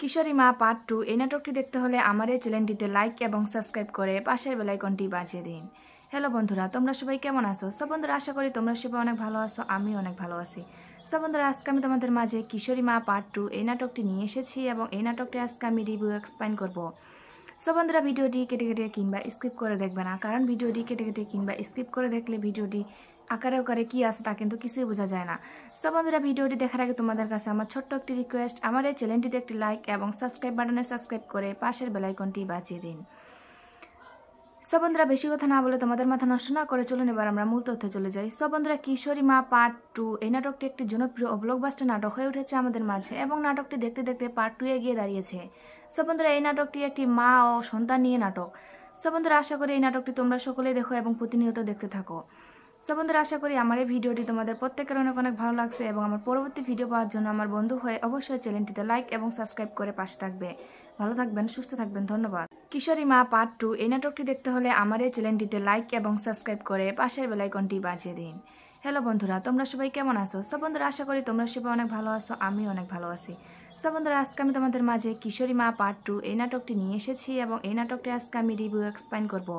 কিশোরী মা পার্ট 2 এই নাটকটি দেখতে হলে আমার এই চ্যানেলটিতে লাইক এবং সাবস্ক্রাইব করে পাশের বেল আইকনটি বাজিয়ে দিন। হ্যালো বন্ধুরা, তোমরা সবাই কেমন আছো? সব বন্ধুরা আশা করি তোমরা সবাই অনেক ভালো আছো, আমিও অনেক ভালো আছি। সব বন্ধুরা আজকে আমি তোমাদের মাঝে কিশোরী মা পার্ট 2 এই নাটকটি নিয়ে এসেছি এবং এই নাটকটি আজকে আমি রিভিউ এক্সপ্লেইন করব। সব বন্ধুরা ভিডিওটি কেটে কেটে কিংবা স্কিপ করে দেখবে না, কারণ ভিডিওটি কেটে কেটে কিংবা স্কিপ করে দেখলে ভিডিওটি আকারে আকারে কি আছে তা কিন্তু কিছুই বোঝা যায় না। সব বন্ধুরা ভিডিওটি দেখার আগে তোমাদের কাছে আমার ছোট্ট একটি রিকোয়েস্ট, আমার এই চ্যানেলটিতে একটি লাইক এবং সাবস্ক্রাইব বাটনে সাবস্ক্রাইব করে পাশের বেল আইকনটি বাজিয়ে দিন। সব বন্ধুরা বেশি কথা না বলে তোমাদের মাথা নষ্ট না করে চলুন এবার আমরা মূল তথ্যে চলে যাই। সব বন্ধুরা কিশোরী মা পার্ট 2 এই নাটকটি একটি জনপ্রিয় ও ব্লকবাস্টার নাটক হয়ে উঠেছে আমাদের মাঝে এবং নাটকটি দেখতে দেখতে পার্ট 2 এ গিয়ে দাঁড়িয়েছে। সব বন্ধুরা এই নাটকটি একটি মা ও সন্তান নিয়ে নাটক। সব বন্ধুরা আশা করি এই নাটকটি তোমরা সকলেই দেখো এবং প্রতিনিয়ত দেখতে থাকো। সব বন্ধুরা আশা করি আমার এই ভিডিওটি তোমাদের প্রত্যেকের অনেক অনেক ভালো লাগছে এবং আমার পরবর্তী ভিডিও পাওয়ার জন্য আমার বন্ধু হয়ে অবশ্যই চ্যানেলটিতে লাইক এবং সাবস্ক্রাইব করে পাশে থাকবে। ভালো থাকবেন, সুস্থ থাকবেন, ধন্যবাদ। কিশোরী মা পার্ট 2 এই নাটকটি দেখতে হলে আমার এই চ্যানেলটিতে লাইক এবং সাবস্ক্রাইব করে পাশের বেল আইকনটি বাজিয়ে দিন। হ্যালো বন্ধুরা, তোমরা সবাই কেমন আছো? সব বন্ধুরা আশা করি তোমরা সবাই অনেক ভালো আছো, আমিও অনেক ভালো আছি। সব বন্ধুরা আজকে আমি তোমাদের মাঝে কিশোরী মা পার্ট 2 এই নাটকটি নিয়ে এসেছি এবং এই নাটকটি আজকে আমি রিভিউ এক্সপ্লেইন করব।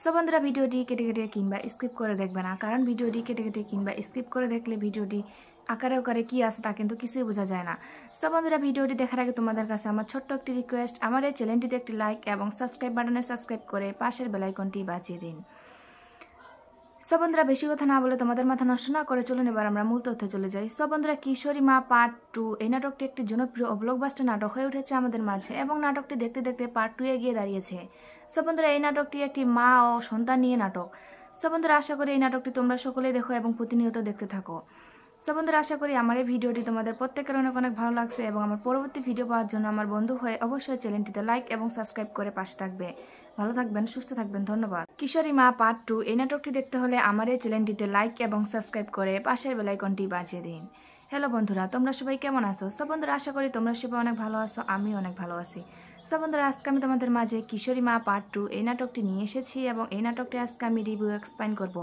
সব বন্ধুরা ভিডিওটি কেটে কেটে কিংবা স্কিপ করে দেখবে না, কারণ ভিডিওটি কেটে কেটে কিংবা স্কিপ করে দেখলে ভিডিওটি আকারে আকারে কি আছে তা কিন্তু কিছুই বোঝা যায় না। সব বন্ধুরা ভিডিওটি দেখার আগে তোমাদের কাছে আমার ছোট্ট একটি রিকোয়েস্ট, আমার এই চ্যানেলটিতে একটি লাইক এবং সাবস্ক্রাইব বাটনে সাবস্ক্রাইব করে পাশের বেল আইকনটি বাজিয়ে দিন। সব বন্ধুরা বেশি কথা না বলে তোমাদের মাথা নষ্ট না করে চলুন এবার আমরা মূল তথ্যে চলে যাই। সব বন্ধুরা কিশোরী মা পার্ট 2 এই নাটকটি একটি জনপ্রিয় ও ব্লকবাস্টার নাটক হয়ে উঠেছে আমাদের মাঝে এবং নাটকটি দেখতে দেখতে পার্ট 2 এ গিয়ে দাঁড়িয়েছে। সব বন্ধুরা এই নাটকটি একটি মা ও সন্তান নিয়ে নাটক। সব বন্ধুরা আশা করি এই নাটকটি তোমরা সকলেই দেখো এবং প্রতিনিয়ত দেখতে থাকো। সব বন্ধুরা আশা করি আমার এই ভিডিওটি তোমাদের প্রত্যেকের অনেক অনেক ভালো লাগছে এবং আমার পরবর্তী ভিডিও পাওয়ার জন্য আমার বন্ধু হয়ে অবশ্যই চ্যানেলটিতে লাইক এবং সাবস্ক্রাইব করে পাশে থাকবে। ভালো থাকবেন, সুস্থ থাকবেন, ধন্যবাদ। কিশোরী মা পার্ট 2 এই নাটকটি দেখতে হলে আমার এই চ্যানেলটিতে লাইক এবং সাবস্ক্রাইব করে পাশের বেল আইকনটি বাজিয়ে দিন। হ্যালো বন্ধুরা, তোমরা সবাই কেমন আছো? সব বন্ধুরা আশা করি তোমরা সবাই অনেক ভালো আছো, আমিও অনেক ভালো আছি। সব বন্ধুরা আজকে আমি তোমাদের মাঝে কিশোরী মা পার্ট 2 এই নাটকটি নিয়ে এসেছি এবং এই নাটকটি আজকে আমি রিভিউ এক্সপ্লেইন করব।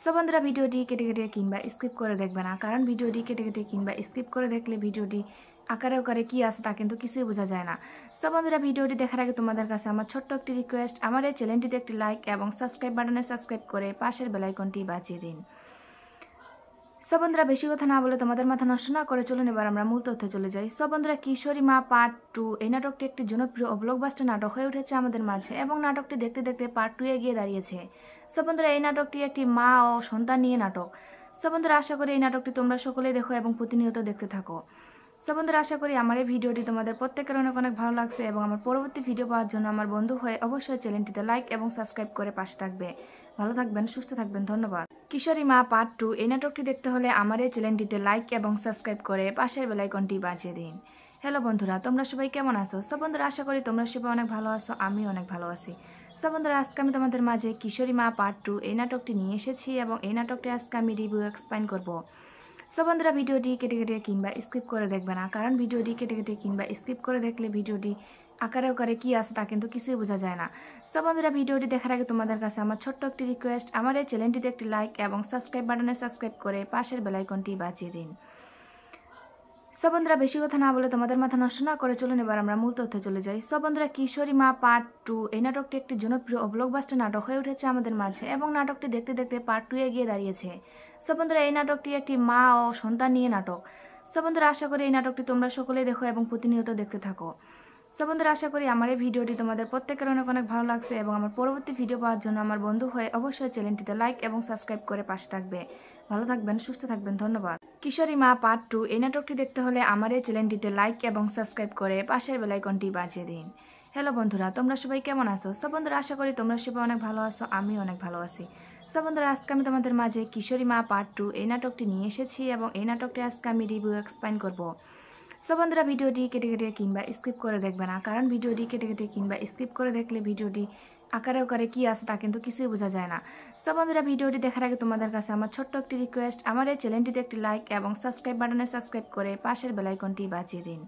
সব বন্ধুরা ভিডিওটি কেটে কেটে কিংবা স্কিপ করে দেখবে না, কারণ ভিডিওটি কেটে কেটে কিংবা স্কিপ করে দেখলে ভিডিওটি আকারে আকারে কি আছে তা কিন্তু কিছুই বোঝা যায় না। সব বন্ধুরা ভিডিওটি দেখার আগে তোমাদের কাছে আমার ছোট্ট একটি রিকোয়েস্ট, আমার এই চ্যানেলটিতে একটি লাইক এবং সাবস্ক্রাইব বাটনে সাবস্ক্রাইব করে পাশের বেল আইকনটি বাজিয়ে দিন। সব বন্ধুরা বেশি কথা না বলে তোমাদের মাথা নষ্ট না করে চলুন এবার আমরা মূল তথ্যে চলে যাই। সব বন্ধুরা কিশোরী মা পার্ট 2 এই নাটকটি একটি জনপ্রিয় ও ব্লকবাস্টার নাটক হয়ে উঠেছে আমাদের মাঝে এবং নাটকটি দেখতে দেখতে পার্ট 2 এ গিয়ে দাঁড়িয়েছে। সব বন্ধুরা এই নাটকটি একটি মা ও সন্তান নিয়ে নাটক। সব বন্ধুরা আশা করি এই নাটকটি তোমরা সকলেই দেখো এবং প্রতিনিয়ত দেখতে থাকো। সব বন্ধুরা আশা করি আমার এই ভিডিওটি তোমাদের প্রত্যেকের অনেক অনেক ভালো লাগছে এবং আমার পরবর্তী ভিডিও পাওয়ার জন্য আমার বন্ধু হয়ে অবশ্যই চ্যানেলটিতে লাইক এবং সাবস্ক্রাইব করে পাশে থাকবে। ভালো থাকবেন, সুস্থ থাকবেন, ধন্যবাদ। কিশোরী মা পার্ট 2 এই নাটকটি দেখতে হলে আমার এই চ্যানেলটিতে লাইক এবং সাবস্ক্রাইব করে পাশের বেল আইকনটি বাজিয়ে দিন। হ্যালো বন্ধুরা, তোমরা সবাই কেমন আছো? সব বন্ধুরা আশা করি তোমরা সবাই অনেক ভালো আছো, আমিও অনেক ভালো আছি। সব বন্ধুরা আজকে আমি তোমাদের মাঝে কিশোরী মা পার্ট 2 এই নাটকটি নিয়ে এসেছি এবং এই নাটকটি আজকে আমি রিভিউ এক্সপ্লেইন করব। সব বন্ধুরা ভিডিওটি কেটে কেটে কিংবা স্কিপ করে দেখবে না, কারণ ভিডিওটি কেটে কেটে কিংবা স্কিপ করে দেখলে ভিডিওটি আকারে আকারে কি আছে তা কিন্তু কিছুই বোঝা যায় না। সব বন্ধুরা ভিডিওটি দেখার আগে তোমাদের কাছে আমার ছোট্ট একটি রিকোয়েস্ট, আমার এই চ্যানেলটিতে একটি লাইক এবং সাবস্ক্রাইব বাটনে সাবস্ক্রাইব করে পাশের বেল আইকনটি বাজিয়ে দিন। সব বন্ধুরা বেশি কথা না বলে তোমাদের মাথা নষ্ট না করে চলুন এবার আমরা মূল তথ্যে চলে যাই। সব বন্ধুরা কিশোরী মা পার্ট 2 এই নাটকটি একটি জনপ্রিয় ও ব্লকবাস্টার নাটক হয়ে উঠেছে আমাদের মাঝে এবং নাটকটি দেখতে দেখতে পার্ট 2 এ গিয়ে দাঁড়িয়েছে। সব বন্ধুরা এই নাটকটি একটি মা ও সন্তান নিয়ে নাটক। সব বন্ধুরা আশা করি এই নাটকটি তোমরা সকলেই দেখো এবং প্রতিনিয়ত দেখতে থাকো। সব বন্ধুরা আশা করি আমার এই ভিডিওটি তোমাদের প্রত্যেকের অনেক অনেক ভালো লাগছে এবং আমার পরবর্তী ভিডিও পাওয়ার জন্য আমার বন্ধু হয়ে অবশ্যই চ্যানেলটিতে লাইক এবং সাবস্ক্রাইব করে পাশে থাকবে। ভালো থাকবেন, সুস্থ থাকবেন, ধন্যবাদ। কিশোরী মা পার্ট 2 এই নাটকটি দেখতে হলে আমার এই চ্যানেলটিতে লাইক এবং সাবস্ক্রাইব করে পাশের বেল আইকনটি বাজিয়ে দিন। হ্যালো বন্ধুরা, তোমরা সবাই কেমন আছো? সব বন্ধুরা আশা করি তোমরা সবাই অনেক ভালো আছো, আমিও অনেক ভালো আছি। সব বন্ধুরা আজকে আমি তোমাদের মাঝে কিশোরী মা পার্ট 2 এই নাটকটি নিয়ে এসেছি এবং এই নাটকটি আজকে আমি রিভিউ এক্সপ্লেইন করব। সব বন্ধুরা ভিডিওটি কেটে কেটে কিংবা স্কিপ করে দেখবে না, কারণ ভিডিওটি কেটে কেটে কিংবা স্কিপ করে দেখলে ভিডিওটি আকারে আকারে কি আছে তা কিন্তু কিছুই বোঝা যায় না। সব বন্ধুরা ভিডিওটি দেখার আগে তোমাদের কাছে আমার ছোট্ট একটি রিকোয়েস্ট, আমার এই চ্যানেলটিতে একটি লাইক এবং সাবস্ক্রাইব বাটনে সাবস্ক্রাইব করে পাশের বেল আইকনটি বাজিয়ে দিন।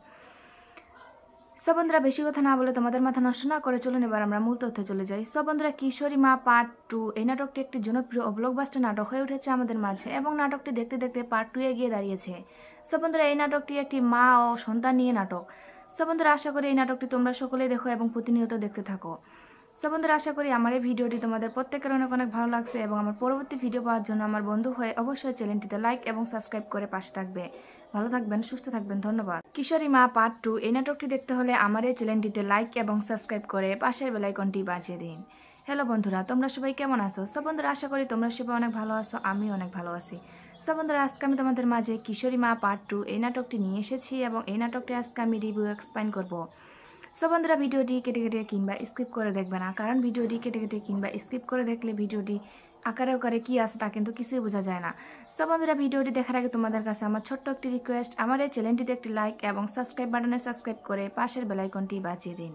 সব বন্ধুরা বেশি কথা না বলে তোমাদের মাথা নষ্ট না করে চলুন এবার আমরা মূল তথ্যে চলে যাই। সব বন্ধুরা কিশোরী মা পার্ট 2 এই নাটকটি একটি জনপ্রিয় ও ব্লকবাস্টার নাটক হয়ে উঠেছে আমাদের মাঝে এবং নাটকটি দেখতে দেখতে পার্ট 2 এ গিয়ে দাঁড়িয়েছে। সব বন্ধুরা এই নাটকটি একটি মা ও সন্তান নিয়ে নাটক। সো বন্ধুরা, আশা করি এই নাটকটি তোমরা সকলেই দেখো এবং প্রতিনিয়ত দেখতে থাকো। সো বন্ধুরা, আশা করি আমার এই ভিডিওটি তোমাদের প্রত্যেকের অনেক অনেক ভালো লাগছে এবং আমার পরবর্তী ভিডিও পাওয়ার জন্য আমার বন্ধু হয়ে অবশ্যই চ্যানেলটিতে লাইক এবং সাবস্ক্রাইব করে পাশে থাকবে। ভালো থাকবেন, সুস্থ থাকবেন, ধন্যবাদ। কিশোরী মা পার্ট 2 এই নাটকটি দেখতে হলে আমার এই চ্যানেলটিতে লাইক এবং সাবস্ক্রাইব করে পাশের বেল আইকনটি বাজিয়ে দিন। হ্যালো বন্ধুরা, তোমরা সবাই কেমন আছো? সো বন্ধুরা, আশা করি তোমরা সবাই অনেক ভালো আছো, আমি অনেক ভালো আছি। সো বন্ধুরা, আজকে আমি তোমাদের মাঝে কিশোরী মা পার্ট 2 এই নাটকটি নিয়ে এসেছি এবং এই নাটকটি আজকে আমি রিভিউ এক্সপ্লেইন করব। সো বন্ধুরা, ভিডিওটি কেটে কেটে কিংবা স্কিপ করে দেখবে না, কারণ ভিডিওটি কেটে কেটে কিংবা স্কিপ করে দেখলে ভিডিওটি আকারে আকারে কী আছে তা কিন্তু কিছুই বোঝা যায় না। সো বন্ধুরা, ভিডিওটি দেখার আগে তোমাদের কাছে আমার ছোট্ট একটি রিকোয়েস্ট, আমার এই চ্যানেলটিতে একটি লাইক এবং সাবস্ক্রাইব বাটনে সাবস্ক্রাইব করে পাশের বেল আইকনটি বাজিয়ে দিন।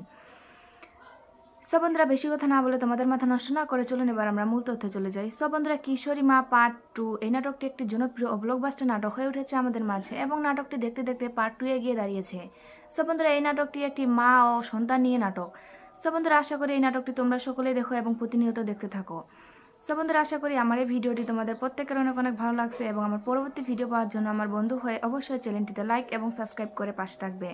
সো বন্ধুরা, বেশি কথা না বলে তোমাদের মাথা নষ্ট না করে চলুন এবার আমরা মূল তথ্যে চলে যাই। সো বন্ধুরা, কিশোরী মা পার্ট 2 এই নাটকটি একটি জনপ্রিয় ও ব্লকবাস্টার নাটক হয়ে উঠেছে আমাদের মাঝে এবং নাটকটি দেখতে দেখতে পার্ট 2 এ গিয়ে দাঁড়িয়েছে। সো বন্ধুরা, এই নাটকটি একটি মা ও সন্তান নিয়ে নাটক। সো বন্ধুরা, আশা করি এই নাটকটি তোমরা সকলেই দেখো এবং প্রতিনিয়ত দেখতে থাকো। সো বন্ধুরা, আশা করি আমার এই ভিডিওটি তোমাদের প্রত্যেকের অনেক অনেক ভালো লাগছে এবং আমার পরবর্তী ভিডিও পাওয়ার জন্য আমার বন্ধু হয়ে অবশ্যই চ্যানেলটিতে লাইক এবং সাবস্ক্রাইব করে পাশে থাকবে।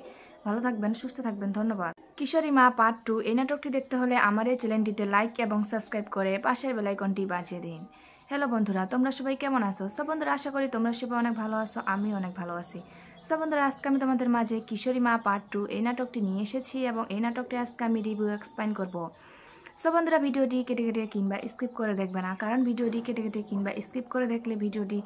ভালো থাকবেন, সুস্থ থাকবেন, ধন্যবাদ। কিশোরী মা পার্ট 2 এই নাটকটি দেখতে হলে আমার এই চ্যানেলটিতে লাইক এবং সাবস্ক্রাইব করে পাশের বেল আইকনটি বাজিয়ে দিন। হ্যালো বন্ধুরা, তোমরা সবাই কেমন আছো? সো বন্ধুরা, আশা করি তোমরা সবাই অনেক ভালো আছো, আমি অনেক ভালো আছি। সো বন্ধুরা, আজকে আমি তোমাদের মাঝে কিশোরী মা পার্ট 2 এই নাটকটি নিয়ে এসেছি এবং এই নাটকটি আজকে আমি রিভিউ এক্সপ্লেইন করব। সো বন্ধুরা, ভিডিওটি কেটে কেটে কিংবা স্কিপ করে দেখবে না, কারণ ভিডিওটি কেটে কেটে কিংবা স্কিপ করে দেখলে ভিডিওটি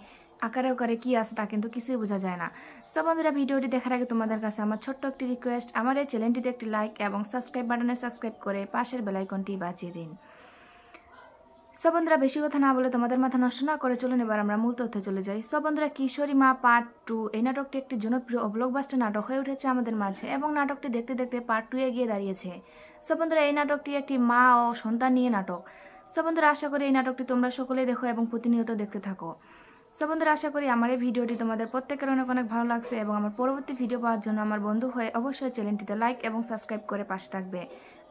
আকারে আকারে কী আছে তা কিন্তু কিছুই বোঝা যায় না। সো বন্ধুরা, ভিডিওটি দেখার আগে তোমাদের কাছে আমার ছোট্ট একটি রিকোয়েস্ট, আমার এই চ্যানেলটিতে একটি লাইক এবং সাবস্ক্রাইব বাটনে সাবস্ক্রাইব করে পাশের বেল আইকনটি বাজিয়ে দিন। সো বন্ধুরা, বেশি কথা না বলে তোমাদের মাথা নষ্ট না করে চলুন এবার আমরা মূল তথ্যে চলে যাই। সো বন্ধুরা, কিশোরী মা পার্ট 2 এই নাটকটি একটি জনপ্রিয় ও ব্লকবাস্টার নাটক হয়ে উঠেছে আমাদের মাঝে এবং নাটকটি দেখতে দেখতে পার্ট 2 এ গিয়ে দাঁড়িয়েছে। সো বন্ধুরা, এই নাটকটি একটি মা ও সন্তান নিয়ে নাটক। সো বন্ধুরা, আশা করি এই নাটকটি তোমরা সকলেই দেখো এবং প্রতিনিয়ত দেখতে থাকো। সো বন্ধুরা, আশা করি আমার এই ভিডিওটি তোমাদের প্রত্যেকের অনেক অনেক ভালো লাগছে এবং আমার পরবর্তী ভিডিও পাওয়ার জন্য আমার বন্ধু হয়ে অবশ্যই চ্যানেলটিতে লাইক এবং সাবস্ক্রাইব করে পাশে থাকবে।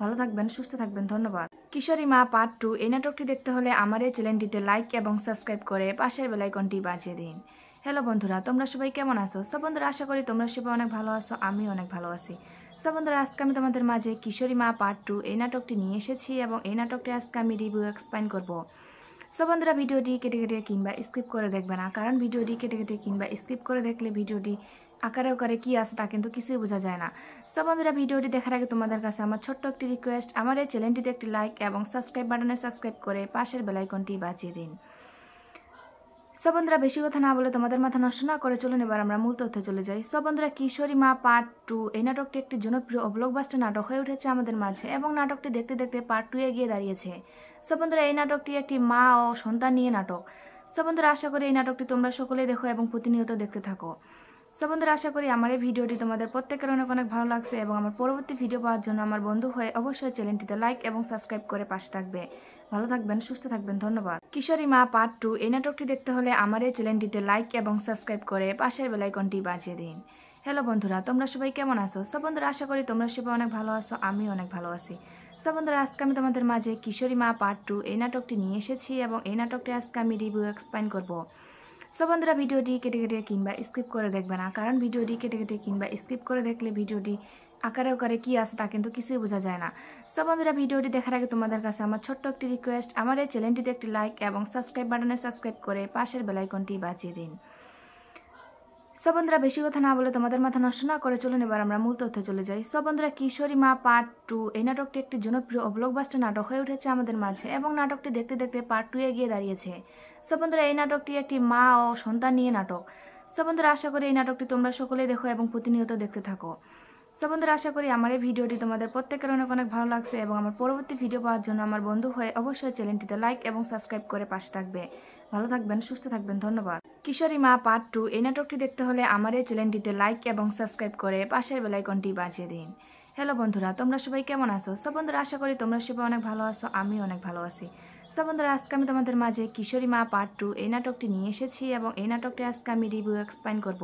ভালো থাকবেন, সুস্থ থাকবেন, ধন্যবাদ। কিশোরী মা পার্ট 2 এই নাটকটি দেখতে হলে আমার এই চ্যানেলটিতে লাইক এবং সাবস্ক্রাইব করে পাশের বেল আইকনটি বাজিয়ে দিন। হ্যালো বন্ধুরা, তোমরা সবাই কেমন আছো? সো বন্ধুরা, আশা করি তোমরা সবাই অনেক ভালো আছো, আমি অনেক ভালো আছি। সো বন্ধুরা, আজকে আমি তোমাদের মাঝে কিশোরী মা পার্ট 2 এই নাটকটি নিয়ে এসেছি এবং এই নাটকটি আজকে আমি রিভিউ এক্সপ্লেইন করব। সো বন্ধুরা, ভিডিওটি কেটে কেটে কিংবা স্কিপ করে দেখবে না, কারণ ভিডিওটি কেটে কেটে কিংবা স্কিপ করে দেখলে ভিডিওটি আকারে আকারে কী আছে তা কিন্তু কিছুই বোঝা যায় না। সো বন্ধুরা, ভিডিওটি দেখার আগে তোমাদের কাছে আমার ছোট্ট একটি রিকোয়েস্ট, আমার এই চ্যানেলটিতে একটি লাইক এবং সাবস্ক্রাইব বাটনে সাবস্ক্রাইব করে পাশের বেল আইকনটি বাজিয়ে দিন। সো বন্ধুরা, বেশি কথা না বলে তোমাদের মাথা নষ্ট না করে চলুন এবার আমরা মূল তথ্যে চলে যাই। সো বন্ধুরা, কিশোরী মা পার্ট 2 এই নাটকটি একটি জনপ্রিয় ও ব্লকবাস্টার নাটক হয়ে উঠেছে আমাদের মাঝে এবং নাটকটি দেখতে দেখতে পার্ট 2 এ গিয়ে দাঁড়িয়েছে। সো বন্ধুরা, এই নাটকটি একটি মা ও সন্তান নিয়ে নাটক। সো বন্ধুরা, আশা করি এই নাটকটি তোমরা সকলেই দেখো এবং প্রতিনিয়ত দেখতে থাকো। সো বন্ধুরা, আশা করি আমার এই ভিডিওটি তোমাদের প্রত্যেকের অনেক অনেক ভালো লাগছে এবং আমার পরবর্তী ভিডিও পাওয়ার জন্য আমার বন্ধু হয়ে অবশ্যই চ্যানেলটিতে লাইক এবং সাবস্ক্রাইব করে পাশে থাকবে। ভালো থাকবেন, সুস্থ থাকবেন, ধন্যবাদ। কিশোরী মা পার্ট 2 এই নাটকটি দেখতে হলে আমার এই চ্যানেলটিতে লাইক এবং সাবস্ক্রাইব করে পাশের বেল আইকনটি বাজিয়ে দিন। হ্যালো বন্ধুরা, তোমরা সবাই কেমন আছো? সো বন্ধুরা, আশা করি তোমরা সবাই অনেক ভালো আছো, আমি অনেক ভালো আছি। সো বন্ধুরা, আজকে আমি তোমাদের মাঝে কিশোরী মা পার্ট 2 এই নাটকটি নিয়ে এসেছি এবং এই নাটকটি আজকে আমি রিভিউ এক্সপ্লেইন করব। সো বন্ধুরা, ভিডিওটি কেটে কেটে কিংবা স্কিপ করে দেখবে না, কারণ ভিডিওটি কেটে কেটে কিংবা স্কিপ করে দেখলে ভিডিওটি আকারে আকারে কী আছে তা কিন্তু কিছুই বোঝা যায় না। সো বন্ধুরা, ভিডিওটি দেখার আগে তোমাদের কাছে আমার ছোট্ট একটি রিকোয়েস্ট, আমার এই চ্যানেলটিতে একটি লাইক এবং সাবস্ক্রাইব বাটনে সাবস্ক্রাইব করে পাশের বেল আইকনটি বাজিয়ে দিন। সো বন্ধুরা, বেশি কথা না বলে তোমাদের মাথা নষ্ট না করে চলুন এবার আমরা মূল তথ্যে চলে যাই। সো বন্ধুরা, কিশোরী মা পার্ট 2 এই নাটকটি দেখতে হলে আমার এই চ্যানেলটিতে লাইক এবং সাবস্ক্রাইব করে পাশের বেল আইকনটি বাজিয়ে দিন। সো বন্ধুরা, বেশি কথা না বলে তোমাদের মাথা নষ্ট না করে চলুন এবার আমরা মূল তথ্যে চলে যাই। সো বন্ধুরা, কিশোরী মা পার্ট 2 এই নাটকটি একটি জনপ্রিয় ও ব্লকবাস্টার নাটক হয়ে উঠেছে আমাদের মাঝে এবং নাটকটি দেখতে দেখতে পার্ট 2 এ গিয়ে দাঁড়িয়েছে। সো বন্ধুরা, এই নাটকটি একটি মা ও সন্তান নিয়ে নাটক। সো বন্ধুরা, আশা করি এই নাটকটি তোমরা সকলেই দেখো এবং প্রতিনিয়ত দেখতে থাকো। সো বন্ধুরা, আশা করি আমার এই ভিডিওটি তোমাদের প্রত্যেকের অনেক অনেক ভালো লাগছে এবং আমার পরবর্তী ভিডিও পাওয়ার জন্য আমার বন্ধু হয়ে অবশ্যই চ্যানেলটিতে লাইক এবং সাবস্ক্রাইব করে পাশে থাকবে। ভালো থাকবেন, সুস্থ থাকবেন, ধন্যবাদ। কিশোরী মা পার্ট 2 এই নাটকটি দেখতে হলে আমার এই চ্যানেলটিতে লাইক এবং সাবস্ক্রাইব করে পাশের বেল আইকনটি বাজিয়ে দিন। হ্যালো বন্ধুরা, তোমরা সবাই কেমন আছো? সো বন্ধুরা, আশা করি তোমরা সবাই অনেক ভালো আছো, আমি অনেক ভালো আছি। সো বন্ধুরা, আজকে আমি তোমাদের মাঝে কিশোরী মা পার্ট 2 এই নাটকটি নিয়ে এসেছি এবং এই নাটকটি আজকে আমি রিভিউ এক্সপ্লেইন করব।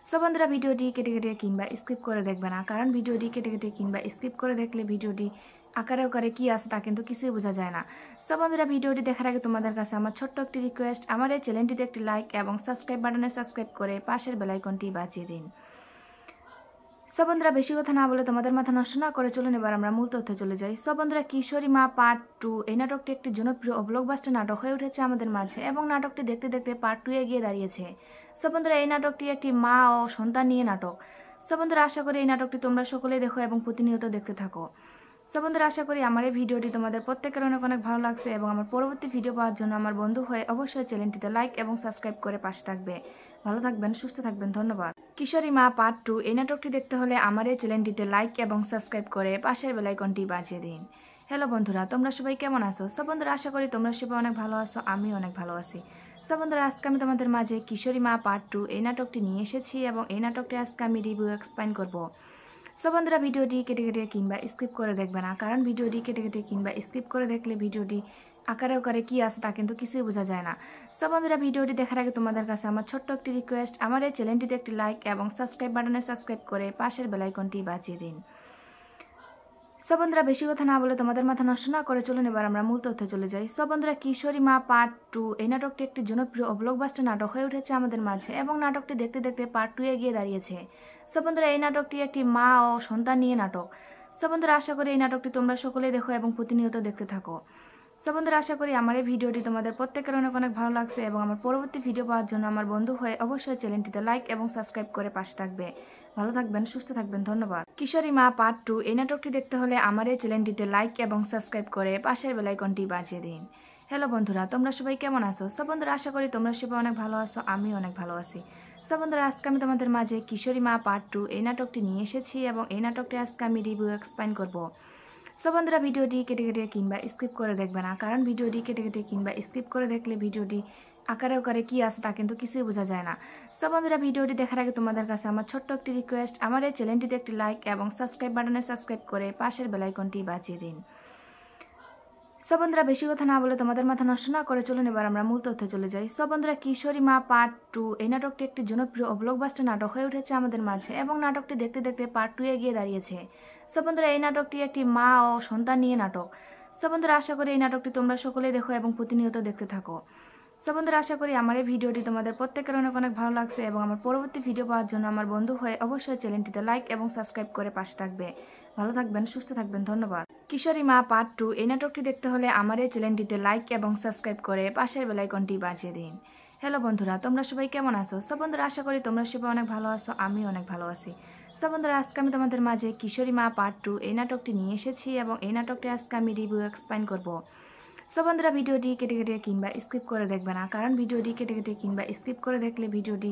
সো বন্ধুরা, ভিডিওটি কেটে কেটে কিংবা স্কিপ করে দেখবে না, কারণ ভিডিওটি কেটে কেটে কিংবা স্কিপ করে দেখলে ভিডিওটি আকারে আকারে কী আছে তা কিন্তু কিছুই বোঝা যায় না। সো বন্ধুরা, ভিডিওটি দেখার আগে তোমাদের কাছে আমার ছোট্ট একটি রিকোয়েস্ট, আমার এই চ্যানেলটিতে একটি লাইক এবং সাবস্ক্রাইব বাটনে সাবস্ক্রাইব করে পাশের বেল আইকনটি বাজিয়ে দিন। সো বন্ধুরা, বেশি কথা না বলে তোমাদের মাথা নষ্ট না করে চলুন এবার আমরা মূল তথ্যে চলে যাই। সো বন্ধুরা, কিশোরী মা পার্ট 2 এই নাটকটি একটি জনপ্রিয় ও ব্লকবাস্টার নাটক হয়ে উঠেছে আমাদের মাঝে এবং নাটকটি দেখতে দেখতে পার্ট 2 এ গিয়ে দাঁড়িয়েছে। সো বন্ধুরা, এই নাটকটি একটি মা ও সন্তান নিয়ে নাটক। সো বন্ধুরা, আশা করি এই নাটকটি তোমরা সকলেই দেখো এবং প্রতিনিয়ত দেখতে থাকো। সো বন্ধুরা, আশা করি আমার এই ভিডিওটি তোমাদের প্রত্যেকের অনেক অনেক ভালো লাগছে এবং আমার পরবর্তী ভিডিও পাওয়ার জন্য আমার বন্ধু হয়ে অবশ্যই চ্যানেলটিতে লাইক এবং সাবস্ক্রাইব করে পাশে থাকবে। ভালো থাকবেন, সুস্থ থাকবেন, ধন্যবাদ। কিশোরী মা পার্ট 2 এই নাটকটি দেখতে হলে আমার এই চ্যানেলটিতে লাইক এবং সাবস্ক্রাইব করে পাশের বেল আইকনটি বাজিয়ে দিন। হ্যালো বন্ধুরা, তোমরা সবাই কেমন আছো? সো বন্ধুরা, আশা করি তোমরা সবাই অনেক ভালো আছো, আমি অনেক ভালো আছি। সো বন্ধুরা, আজকে আমি তোমাদের মাঝে কিশোরী মা পার্ট 2 এই নাটকটি নিয়ে এসেছি এবং এই নাটকটি আজকে আমি রিভিউ এক্সপ্লেইন করব। সো বন্ধুরা, ভিডিওটি কেটে কেটে কিংবা স্কিপ করে দেখবে না, কারণ ভিডিওটি কেটে কেটে কিংবা স্কিপ করে দেখলে ভিডিওটি আকারে ওকারে কী আছে তা কিন্তু কিছুই বোঝা যায় না। সো বন্ধুরা, ভিডিওটি দেখার আগে তোমাদের কাছে আমার ছোট্ট একটি রিকোয়েস্ট, আমার এই চ্যানেলটিতে একটি লাইক এবং সাবস্ক্রাইব বাটনে সাবস্ক্রাইব করে পাশের বেল আইকনটি বাজিয়ে দিন। সো বন্ধুরা, বেশি কথা না বলে তোমাদের মাথা নষ্ট না করে চলুন এবার আমরা মূল তথ্যে চলে যাই। সো বন্ধুরা, কিশোরী মা পার্ট 2 এই নাটকটি একটি জনপ্রিয় ও ব্লকবাস্টার নাটক হয়ে উঠেছে আমাদের মাঝে এবং নাটকটি দেখতে দেখতে পার্ট 2 এ গিয়ে দাঁড়িয়েছে। সো বন্ধুরা, এই নাটকটি একটি মা ও সন্তান নিয়ে নাটক। সো বন্ধুরা, আশা করি এই নাটকটি তোমরা সকলেই দেখো এবং প্রতিনিয়ত দেখতে থাকো। সো বন্ধুরা, আশা করি আমার এই ভিডিওটি তোমাদের প্রত্যেকের অনেক অনেক ভালো লাগছে এবং আমার পরবর্তী ভিডিও পাওয়ার জন্য আমার বন্ধু হয়ে অবশ্যই চ্যানেলটিতে লাইক এবং সাবস্ক্রাইব করে পাশে থাকবে। ভালো থাকবেন, সুস্থ থাকবেন, ধন্যবাদ। কিশোরী মা পার্ট 2 এই নাটকটি দেখতে হলে আমার এই চ্যানেলটিতে লাইক এবং সাবস্ক্রাইব করে পাশের বেল আইকনটি বাজিয়ে দিন। হ্যালো বন্ধুরা, তোমরা সবাই কেমন আছো? সো বন্ধুরা, আশা করি তোমরা সবাই অনেক ভালো আছো, আমি অনেক ভালো আছি। সো বন্ধুরা, আজকে আমি তোমাদের মাঝে কিশোরী মা পার্ট 2 এই নাটকটি নিয়ে এসেছি এবং এই নাটকটি আজকে আমি রিভিউ এক্সপ্লেইন করব। সো বন্ধুরা, ভিডিওটি কেটে কেটে কিংবা স্কিপ করে দেখবে না, কারণ ভিডিওটি কেটে কেটে কিংবা স্কিপ করে দেখলে ভিডিওটি আকারে ওকারে কী আছে তা কিন্তু কিছুই বোঝা যায় না। সো বন্ধুরা, ভিডিওটি দেখার আগে তোমাদের কাছে আমার ছোট্ট একটি রিকোয়েস্ট, আমার এই চ্যানেলটিতে একটি লাইক এবং সাবস্ক্রাইব বাটনে সাবস্ক্রাইব করে পাশের বেল আইকনটি বাজিয়ে দিন। সো বন্ধুরা, বেশি কথা না বলে তোমাদের মাথা নষ্ট না করে চলুন এবার আমরা মূল তথ্যে চলে যাই। সো বন্ধুরা, কিশোরী মা পার্ট 2 এই নাটকটি একটি জনপ্রিয় ও ব্লকবাস্টার নাটক হয়ে উঠেছে আমাদের মাঝে এবং নাটকটি দেখতে দেখতে পার্ট 2 এ গিয়ে দাঁড়িয়েছে। সো বন্ধুরা, এই নাটকটি একটি মা ও সন্তান নিয়ে নাটক। সো বন্ধুরা, আশা করি এই নাটকটি তোমরা সকলেই দেখো এবং প্রতিনিয়ত দেখতে থাকো। সো বন্ধুরা, আশা করি আমার এই ভিডিওটি তোমাদের প্রত্যেকের অনেক অনেক ভালো লাগছে এবং আমার পরবর্তী ভিডিও পাওয়ার জন্য আমার বন্ধু হয়ে অবশ্যই চ্যানেলটিতে লাইক এবং সাবস্ক্রাইব করে পাশে থাকবে। ভালো থাকবেন, সুস্থ থাকবেন, ধন্যবাদ। কিশোরী মা পার্ট 2 এই নাটকটি দেখতে হলে আমার এই চ্যানেলটিতে লাইক এবং সাবস্ক্রাইব করে পাশের বেল আইকনটি বাজিয়ে দিন। হ্যালো বন্ধুরা, তোমরা সবাই কেমন আছো? সো বন্ধুরা, আশা করি তোমরা সবাই অনেক ভালো আছো, আমি অনেক ভালো আছি। সো বন্ধুরা, আজকে আমি তোমাদের মাঝে কিশোরী মা পার্ট 2 এই নাটকটি নিয়ে এসেছি এবং এই নাটকটি আজকে আমি রিভিউ এক্সপ্লেইন করব। সো বন্ধুরা, ভিডিওটি কেটে কেটে কিংবা স্কিপ করে দেখবে না, কারণ ভিডিওটি কেটে কেটে কিংবা স্কিপ করে দেখলে ভিডিওটি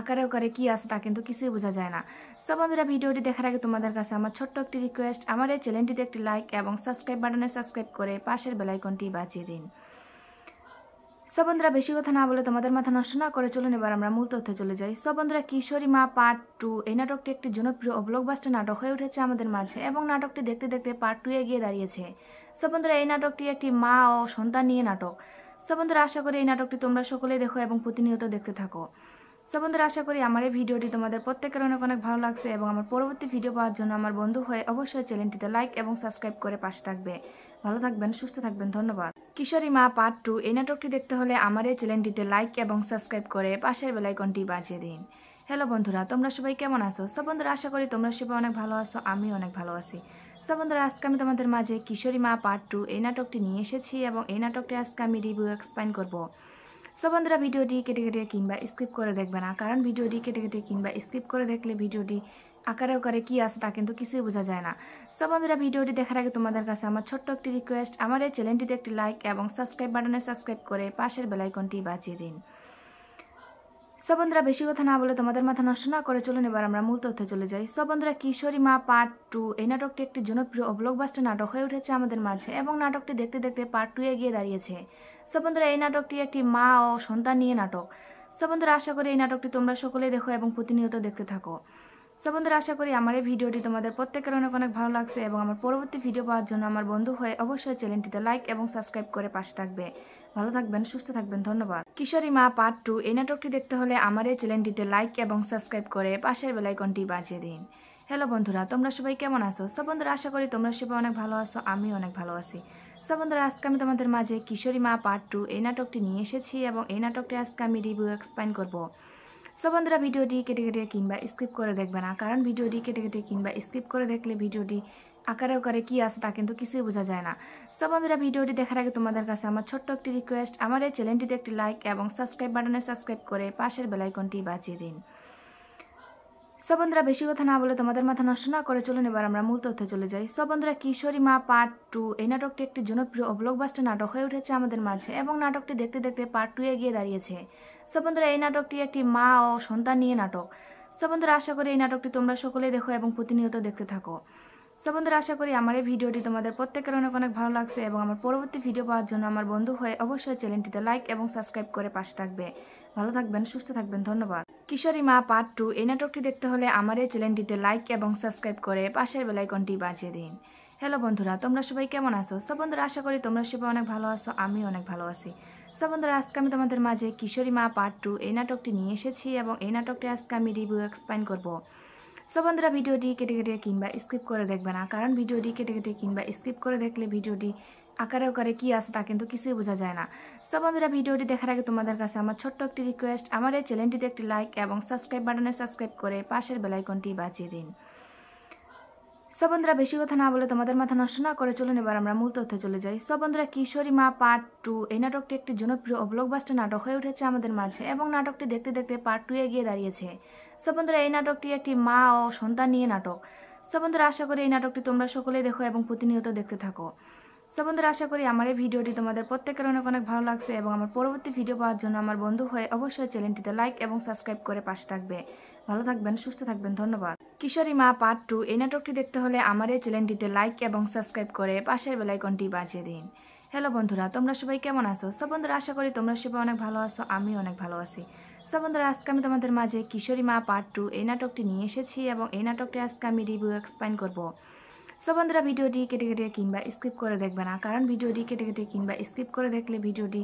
আকারে ওকারে কী আছে তা কিন্তু কিছুই বোঝা যায় না। সো বন্ধুরা, ভিডিওটি দেখার আগে তোমাদের কাছে আমার ছোট্ট একটি রিকোয়েস্ট, আমার এই চ্যানেলটিতে একটি লাইক এবং সাবস্ক্রাইব বাটনে সাবস্ক্রাইব করে পাশের বেল আইকনটি বাজিয়ে দিন। সো বন্ধুরা, বেশি কথা না বলে তোমাদের মাথা নষ্ট না করে চলুন এবার আমরা মূল তথ্যে চলে যাই। সো বন্ধুরা, কিশোরী মা পার্ট 2 এই নাটকটি একটি জনপ্রিয় ও ব্লকবাস্টার নাটক হয়ে উঠেছে আমাদের মাঝে এবং নাটকটি দেখতে দেখতে পার্ট 2 এ গিয়ে দাঁড়িয়েছে। সো বন্ধুরা, এই নাটকটি একটি মা ও সন্তান নিয়ে নাটক। সো বন্ধুরা, আশা করি এই নাটকটি তোমরা সকলেই দেখো এবং প্রতিনিয়ত দেখতে থাকো। সো বন্ধুরা, আশা করি আমার এই ভিডিওটি তোমাদের প্রত্যেকের অনেক অনেক ভালো লাগছে এবং আমার পরবর্তী ভিডিও পাওয়ার জন্য আমার বন্ধু হয়ে অবশ্যই চ্যানেলটিতে লাইক এবং সাবস্ক্রাইব করে পাশে থাকবে। ভালো থাকবেন, সুস্থ থাকবেন, ধন্যবাদ। কিশোরী মা পার্ট 2 এই নাটকটি দেখতে হলে আমার এই চ্যানেলটিতে লাইক এবং সাবস্ক্রাইব করে পাশের বেল আইকনটি বাজিয়ে দিন। হ্যালো বন্ধুরা, তোমরা সবাই কেমন আছো? সো বন্ধুরা, আশা করি তোমরা সবাই অনেক ভালো আছো, আমি অনেক ভালো আছি। সো বন্ধুরা, আজকে আমি তোমাদের মাঝে কিশোরী মা পার্ট 2 এই নাটকটি নিয়ে এসেছি এবং এই নাটকটি আজকে আমি রিভিউ এক্সপ্লেইন করব। সো বন্ধুরা, ভিডিওটি কেটে কেটে কিংবা স্কিপ করে দেখবে না, কারণ ভিডিওটি কেটে কেটে কিংবা স্কিপ করে দেখলে ভিডিওটি আকারে ওকারে কী আছে তা কিন্তু কিছুই বোঝা যায় না। সো বন্ধুরা, ভিডিওটি দেখার আগে তোমাদের কাছে আমার ছোট্ট একটি রিকোয়েস্ট, আমার এই চ্যানেলটিতে একটি লাইক এবং সাবস্ক্রাইব বাটনে সাবস্ক্রাইব করে পাশের বেল আইকনটি বাজিয়ে দিন। সো বন্ধুরা, বেশি কথা না বলে তোমাদের মাথা নষ্ট না করে চলুন এবার আমরা মূল তথ্যে চলে যাই। সো বন্ধুরা, কিশোরী মা পার্ট 2 এই নাটকটি একটি জনপ্রিয় ও ব্লকবাস্টার নাটক হয়ে উঠেছে আমাদের মাঝে এবং নাটকটি দেখতে দেখতে পার্ট 2 এ গিয়ে দাঁড়িয়েছে। সো বন্ধুরা, এই নাটকটি একটি মা ও সন্তান নিয়ে নাটক। সো বন্ধুরা, আশা করি এই নাটকটি তোমরা সকলেই দেখো এবং প্রতিনিয়ত দেখতে থাকো। সো বন্ধুরা, আশা করি আমার এই ভিডিওটি তোমাদের প্রত্যেকের অনেক অনেক ভালো লাগছে এবং আমার পরবর্তী ভিডিও পাওয়ার জন্য আমার বন্ধু হয়ে অবশ্যই চ্যানেলটিতে লাইক এবং সাবস্ক্রাইব করে পাশে থাকবে। ভালো থাকবেন, সুস্থ থাকবেন, ধন্যবাদ। কিশোরী মা পার্ট 2 এই নাটকটি দেখতে হলে আমার এই চ্যানেলটিতে লাইক এবং সাবস্ক্রাইব করে পাশের বেল আইকনটি বাজিয়ে দিন। হ্যালো বন্ধুরা, তোমরা সবাই কেমন আছো? সো বন্ধুরা, আশা করি তোমরা সবাই অনেক ভালো আছো, আমি অনেক ভালো আছি। সো বন্ধুরা, আজকে আমি তোমাদের মাঝে কিশোরী মা পার্ট 2 এই নাটকটি নিয়ে এসেছি এবং এই নাটকটি আজকে আমি রিভিউ এক্সপ্লেইন করব। সো বন্ধুরা ভিডিওটি কেটে কেটে কিংবা স্কিপ করে দেখবে না, কারণ ভিডিওটি কেটে কেটে কিংবা স্কিপ করে দেখলে ভিডিওটি আকারে আকারে কী আছে তা কিন্তু কিছুই বোঝা যায় না। সো বন্ধুরা ভিডিওটি দেখার আগে তোমাদের কাছে আমার ছোট্ট একটি রিকোয়েস্ট, আমার এই চ্যানেলটিতে একটি লাইক এবং সাবস্ক্রাইব বাটনে সাবস্ক্রাইব করে পাশের বেল আইকনটি বাজিয়ে দিন। সো বন্ধুরা বেশি কথা না বলে তোমাদের মাথা নষ্ট না করে চলুন এবার আমরা মূল তথ্যে চলে যাই। সো বন্ধুরা কিশোরী মা পার্ট 2 এই নাটকটি একটি জনপ্রিয় ও ব্লকবাস্টার নাটক হয়ে উঠেছে আমাদের মাঝে এবং নাটকটি দেখতে দেখতে পার্ট 2 এ গিয়ে দাঁড়িয়েছে। সো বন্ধুরা এই নাটকটি একটি মা ও সন্তান নিয়ে নাটক। সো বন্ধুরা আশা করি এই নাটকটি তোমরা সকলেই দেখো এবং প্রতিনিয়ত দেখতে থাকো। সো বন্ধুরা আশা করি আমার এই ভিডিওটি তোমাদের প্রত্যেকের অনেক অনেক ভালো লাগছে এবং আমার পরবর্তী ভিডিও পাওয়ার জন্য আমার বন্ধু হয়ে অবশ্যই চ্যানেলটিতে লাইক এবং সাবস্ক্রাইব করে পাশে থাকবে। ভালো থাকবেন, সুস্থ থাকবেন, ধন্যবাদ। কিশোরী মা পার্ট 2 এই নাটকটি দেখতে হলে আমার এই চ্যানেলটিতে লাইক এবং সাবস্ক্রাইব করে পাশের বেল আইকনটি বাজিয়ে দিন। হ্যালো বন্ধুরা, তোমরা সবাই কেমন আছো? সো বন্ধুরা আশা করি তোমরা সবাই অনেক ভালো আছো, আমিও অনেক ভালো আছি। সো বন্ধুরা আজকে আমি তোমাদের মাঝে কিশোরী মা পার্ট 2 এই নাটকটি নিয়ে এসেছি এবং এই নাটকটি আজকে আমি রিভিউ এক্সপ্লেইন করব। সো বন্ধুরা ভিডিওটি কেটে কেটে কিংবা স্কিপ করে দেখবে না, কারণ ভিডিওটি কেটে কেটে কিংবা স্কিপ করে দেখলে ভিডিওটি আকারে আকারে কী আছে তা কিন্তু কিছুই বোঝা যায় না। সো বন্ধুরা ভিডিওটি দেখার আগে তোমাদের কাছে আমার ছোট্ট একটি রিকোয়েস্ট, আমার এই চ্যানেলটিতে একটি লাইক এবং সাবস্ক্রাইব বাটনে সাবস্ক্রাইব করে পাশের বেল আইকনটি বাজিয়ে দিন। সো বন্ধুরা বেশি কথা না বলে তোমাদের মাথা নষ্ট না করে চলুন এবার আমরা মূল তথ্যে চলে যাই। সো বন্ধুরা কিশোরী মা পার্ট 2 এই নাটকটি একটি জনপ্রিয় ও ব্লকবাস্টার নাটক হয়ে উঠেছে আমাদের মাঝে এবং নাটকটি দেখতে দেখতে পার্ট 2 এ গিয়ে দাঁড়িয়েছে। সো বন্ধুরা এই নাটকটি একটি মা ও সন্তান নিয়ে নাটক। সো বন্ধুরা আশা করি এই নাটকটি তোমরা সকলেই দেখো এবং প্রতিনিয়ত দেখতে থাকো। সো বন্ধুরা আশা করি আমার এই ভিডিওটি তোমাদের প্রত্যেকের অনেক অনেক ভালো লাগছে এবং আমার পরবর্তী ভিডিও পাওয়ার জন্য আমার বন্ধু হয়ে অবশ্যই চ্যানেলটিতে লাইক এবং সাবস্ক্রাইব করে পাশে থাকবে। ভালো থাকবেন, সুস্থ থাকবেন, ধন্যবাদ। কিশোরী মা পার্ট 2 এই নাটকটি দেখতে হলে আমার এই চ্যানেলটিতে লাইক এবং সাবস্ক্রাইব করে পাশের বেল আইকনটি বাজিয়ে দিন। হ্যালো বন্ধুরা, তোমরা সবাই কেমন আছো? সো বন্ধুরা আশা করি তোমরা সবাই অনেক ভালো আছো, আমিও অনেক ভালো আছি। সো বন্ধুরা আজকে আমি তোমাদের মাঝে কিশোরী মা পার্ট 2 এই নাটকটি নিয়ে এসেছি এবং এই নাটকটি আজকে আমি রিভিউ এক্সপ্লেইন করব। সো বন্ধুরা ভিডিওটি কেটে কেটে কিংবা স্কিপ করে দেখবে না, কারণ ভিডিওটি কেটে কেটে কিংবা স্কিপ করে দেখলে ভিডিওটি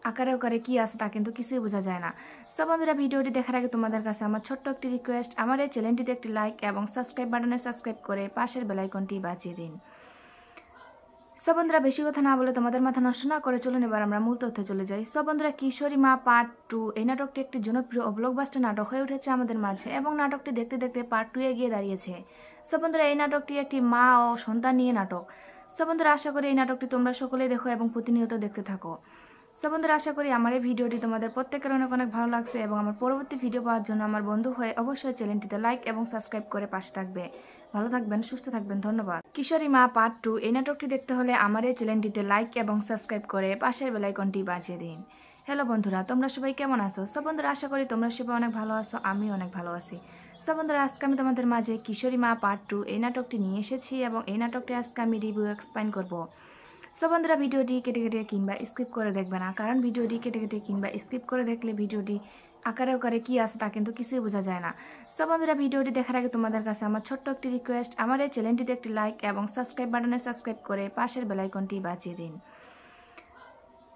আকারে আকারে কী আছে তা কিন্তু কিছুই বোঝা যায় না। সো বন্ধুরা ভিডিওটি দেখার আগে তোমাদের কাছে আমার ছোট্ট একটি রিকোয়েস্ট, আমার এই চ্যানেলটিতে একটি লাইক এবং সাবস্ক্রাইব বাটনে সাবস্ক্রাইব করে পাশের বেল আইকনটি বাজিয়ে দিন। সো বন্ধুরা বেশি কথা না বলে তোমাদের মাথা নষ্ট না করে চলুন এবার আমরা মূল তথ্যে চলে যাই। সো বন্ধুরা কিশোরী মা পার্ট 2 এই নাটকটি একটি জনপ্রিয় ও ব্লকবাস্টার নাটক হয়ে উঠেছে আমাদের মাঝে এবং নাটকটি দেখতে দেখতে পার্ট 2 এ গিয়ে দাঁড়িয়েছে। সো বন্ধুরা এই নাটকটি একটি মা ও সন্তান নিয়ে নাটক। সো বন্ধুরা আশা করি এই নাটকটি তোমরা সকলেই দেখো এবং প্রতিনিয়ত দেখতে থাকো। সো বন্ধুরা আশা করি আমার এই ভিডিওটি তোমাদের প্রত্যেকের অনেক অনেক ভালো লাগছে এবং আমার পরবর্তী ভিডিও পাওয়ার জন্য আমার বন্ধু হয়ে অবশ্যই চ্যানেলটিতে লাইক এবং সাবস্ক্রাইব করে পাশে থাকবে। ভালো থাকবেন, সুস্থ থাকবেন, ধন্যবাদ। কিশোরী মা পার্ট 2 এই নাটকটি দেখতে হলে আমার এই চ্যানেলটিতে লাইক এবং সাবস্ক্রাইব করে পাশের বেল আইকনটি বাজিয়ে দিন। হ্যালো বন্ধুরা, তোমরা সবাই কেমন আছো? সো বন্ধুরা আশা করি তোমরা সবাই অনেক ভালো আছো, আমিও অনেক ভালো আছি। সো বন্ধুরা আজকে আমি তোমাদের মাঝে কিশোরী মা পার্ট 2 এই নাটকটি নিয়ে এসেছি এবং এই নাটকটি আজকে আমি রিভিউ এক্সপ্লেইন করব। সো বন্ধুরা ভিডিওটি কেটে কেটে কিংবা স্কিপ করে দেখবে না, কারণ ভিডিওটি কেটে কেটে কিংবা স্কিপ করে দেখলে ভিডিওটি আকারে আকারে কী আছে তা কিন্তু কিছুই বোঝা যায় না। সো বন্ধুরা ভিডিওটি দেখার আগে তোমাদের কাছে আমার ছোট্ট একটি রিকোয়েস্ট, আমার এই চ্যানেলটিতে একটি লাইক এবং সাবস্ক্রাইব বাটনে সাবস্ক্রাইব করে পাশের বেল আইকনটি বাজিয়ে দিন।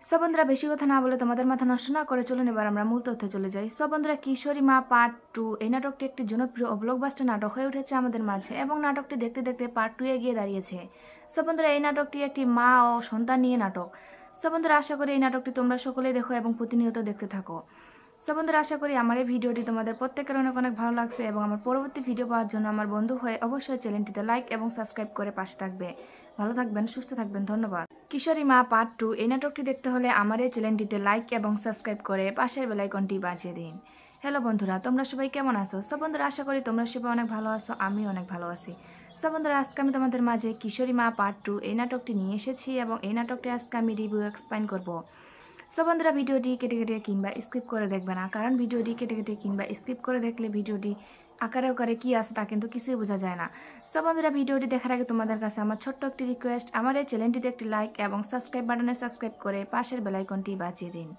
সো বন্ধুরা বেশি কথা না বলে তোমাদের মাথা নষ্ট না করে চলুন এবার আমরা মূল তথ্যে চলে যাই। সো বন্ধুরা কিশোরী মা পার্ট 2 এই নাটকটি একটি জনপ্রিয় ও ব্লকবাস্টার নাটক হয়ে উঠেছে আমাদের মাঝে এবং নাটকটি দেখতে দেখতে পার্ট 2 এ গিয়ে দাঁড়িয়েছে। সো বন্ধুরা এই নাটকটি একটি মা ও সন্তান নিয়ে নাটক। সো বন্ধুরা আশা করি এই নাটকটি তোমরা সকলেই দেখো এবং প্রতিনিয়ত দেখতে থাকো। সো বন্ধুরা আশা করি আমার এই ভিডিওটি তোমাদের প্রত্যেকের অনেক অনেক ভালো লাগছে এবং আমার পরবর্তী ভিডিও পাওয়ার জন্য আমার বন্ধু হয়ে অবশ্যই চ্যানেলটিতে লাইক এবং সাবস্ক্রাইব করে পাশে থাকবে। ভালো থাকবেন, সুস্থ থাকবেন, ধন্যবাদ। কিশোরী মা পার্ট 2 এই নাটকটি দেখতে হলে আমার এই চ্যানেলটিতে লাইক এবং সাবস্ক্রাইব করে পাশের বেল আইকনটি বাজিয়ে দিন। হ্যালো বন্ধুরা, তোমরা সবাই কেমন আছো? সো বন্ধুরা আশা করি তোমরা সবাই অনেক ভালো আছো, আমিও অনেক ভালো আছি। সো বন্ধুরা আজকে আমি তোমাদের মাঝে কিশোরী মা পার্ট 2 এই নাটকটি নিয়ে এসেছি এবং এই নাটকটি আজকে আমি রিভিউ এক্সপ্লেইন করব। সো বন্ধুরা ভিডিওটি কেটে কেটে কিংবা স্কিপ করে দেখবে না, কারণ ভিডিওটি কেটে কেটে কিংবা স্কিপ করে দেখলে ভিডিওটি আকারে আকারে কী আছে তা কিন্তু কিছুই বোঝা যায় না। সো বন্ধুরা ভিডিওটি দেখার আগে তোমাদের কাছে আমার ছোট্ট একটি রিকোয়েস্ট, আমার এই চ্যানেলটিতে একটি লাইক এবং সাবস্ক্রাইব বাটনে সাবস্ক্রাইব করে পাশের বেল আইকনটি বাজিয়ে দিন।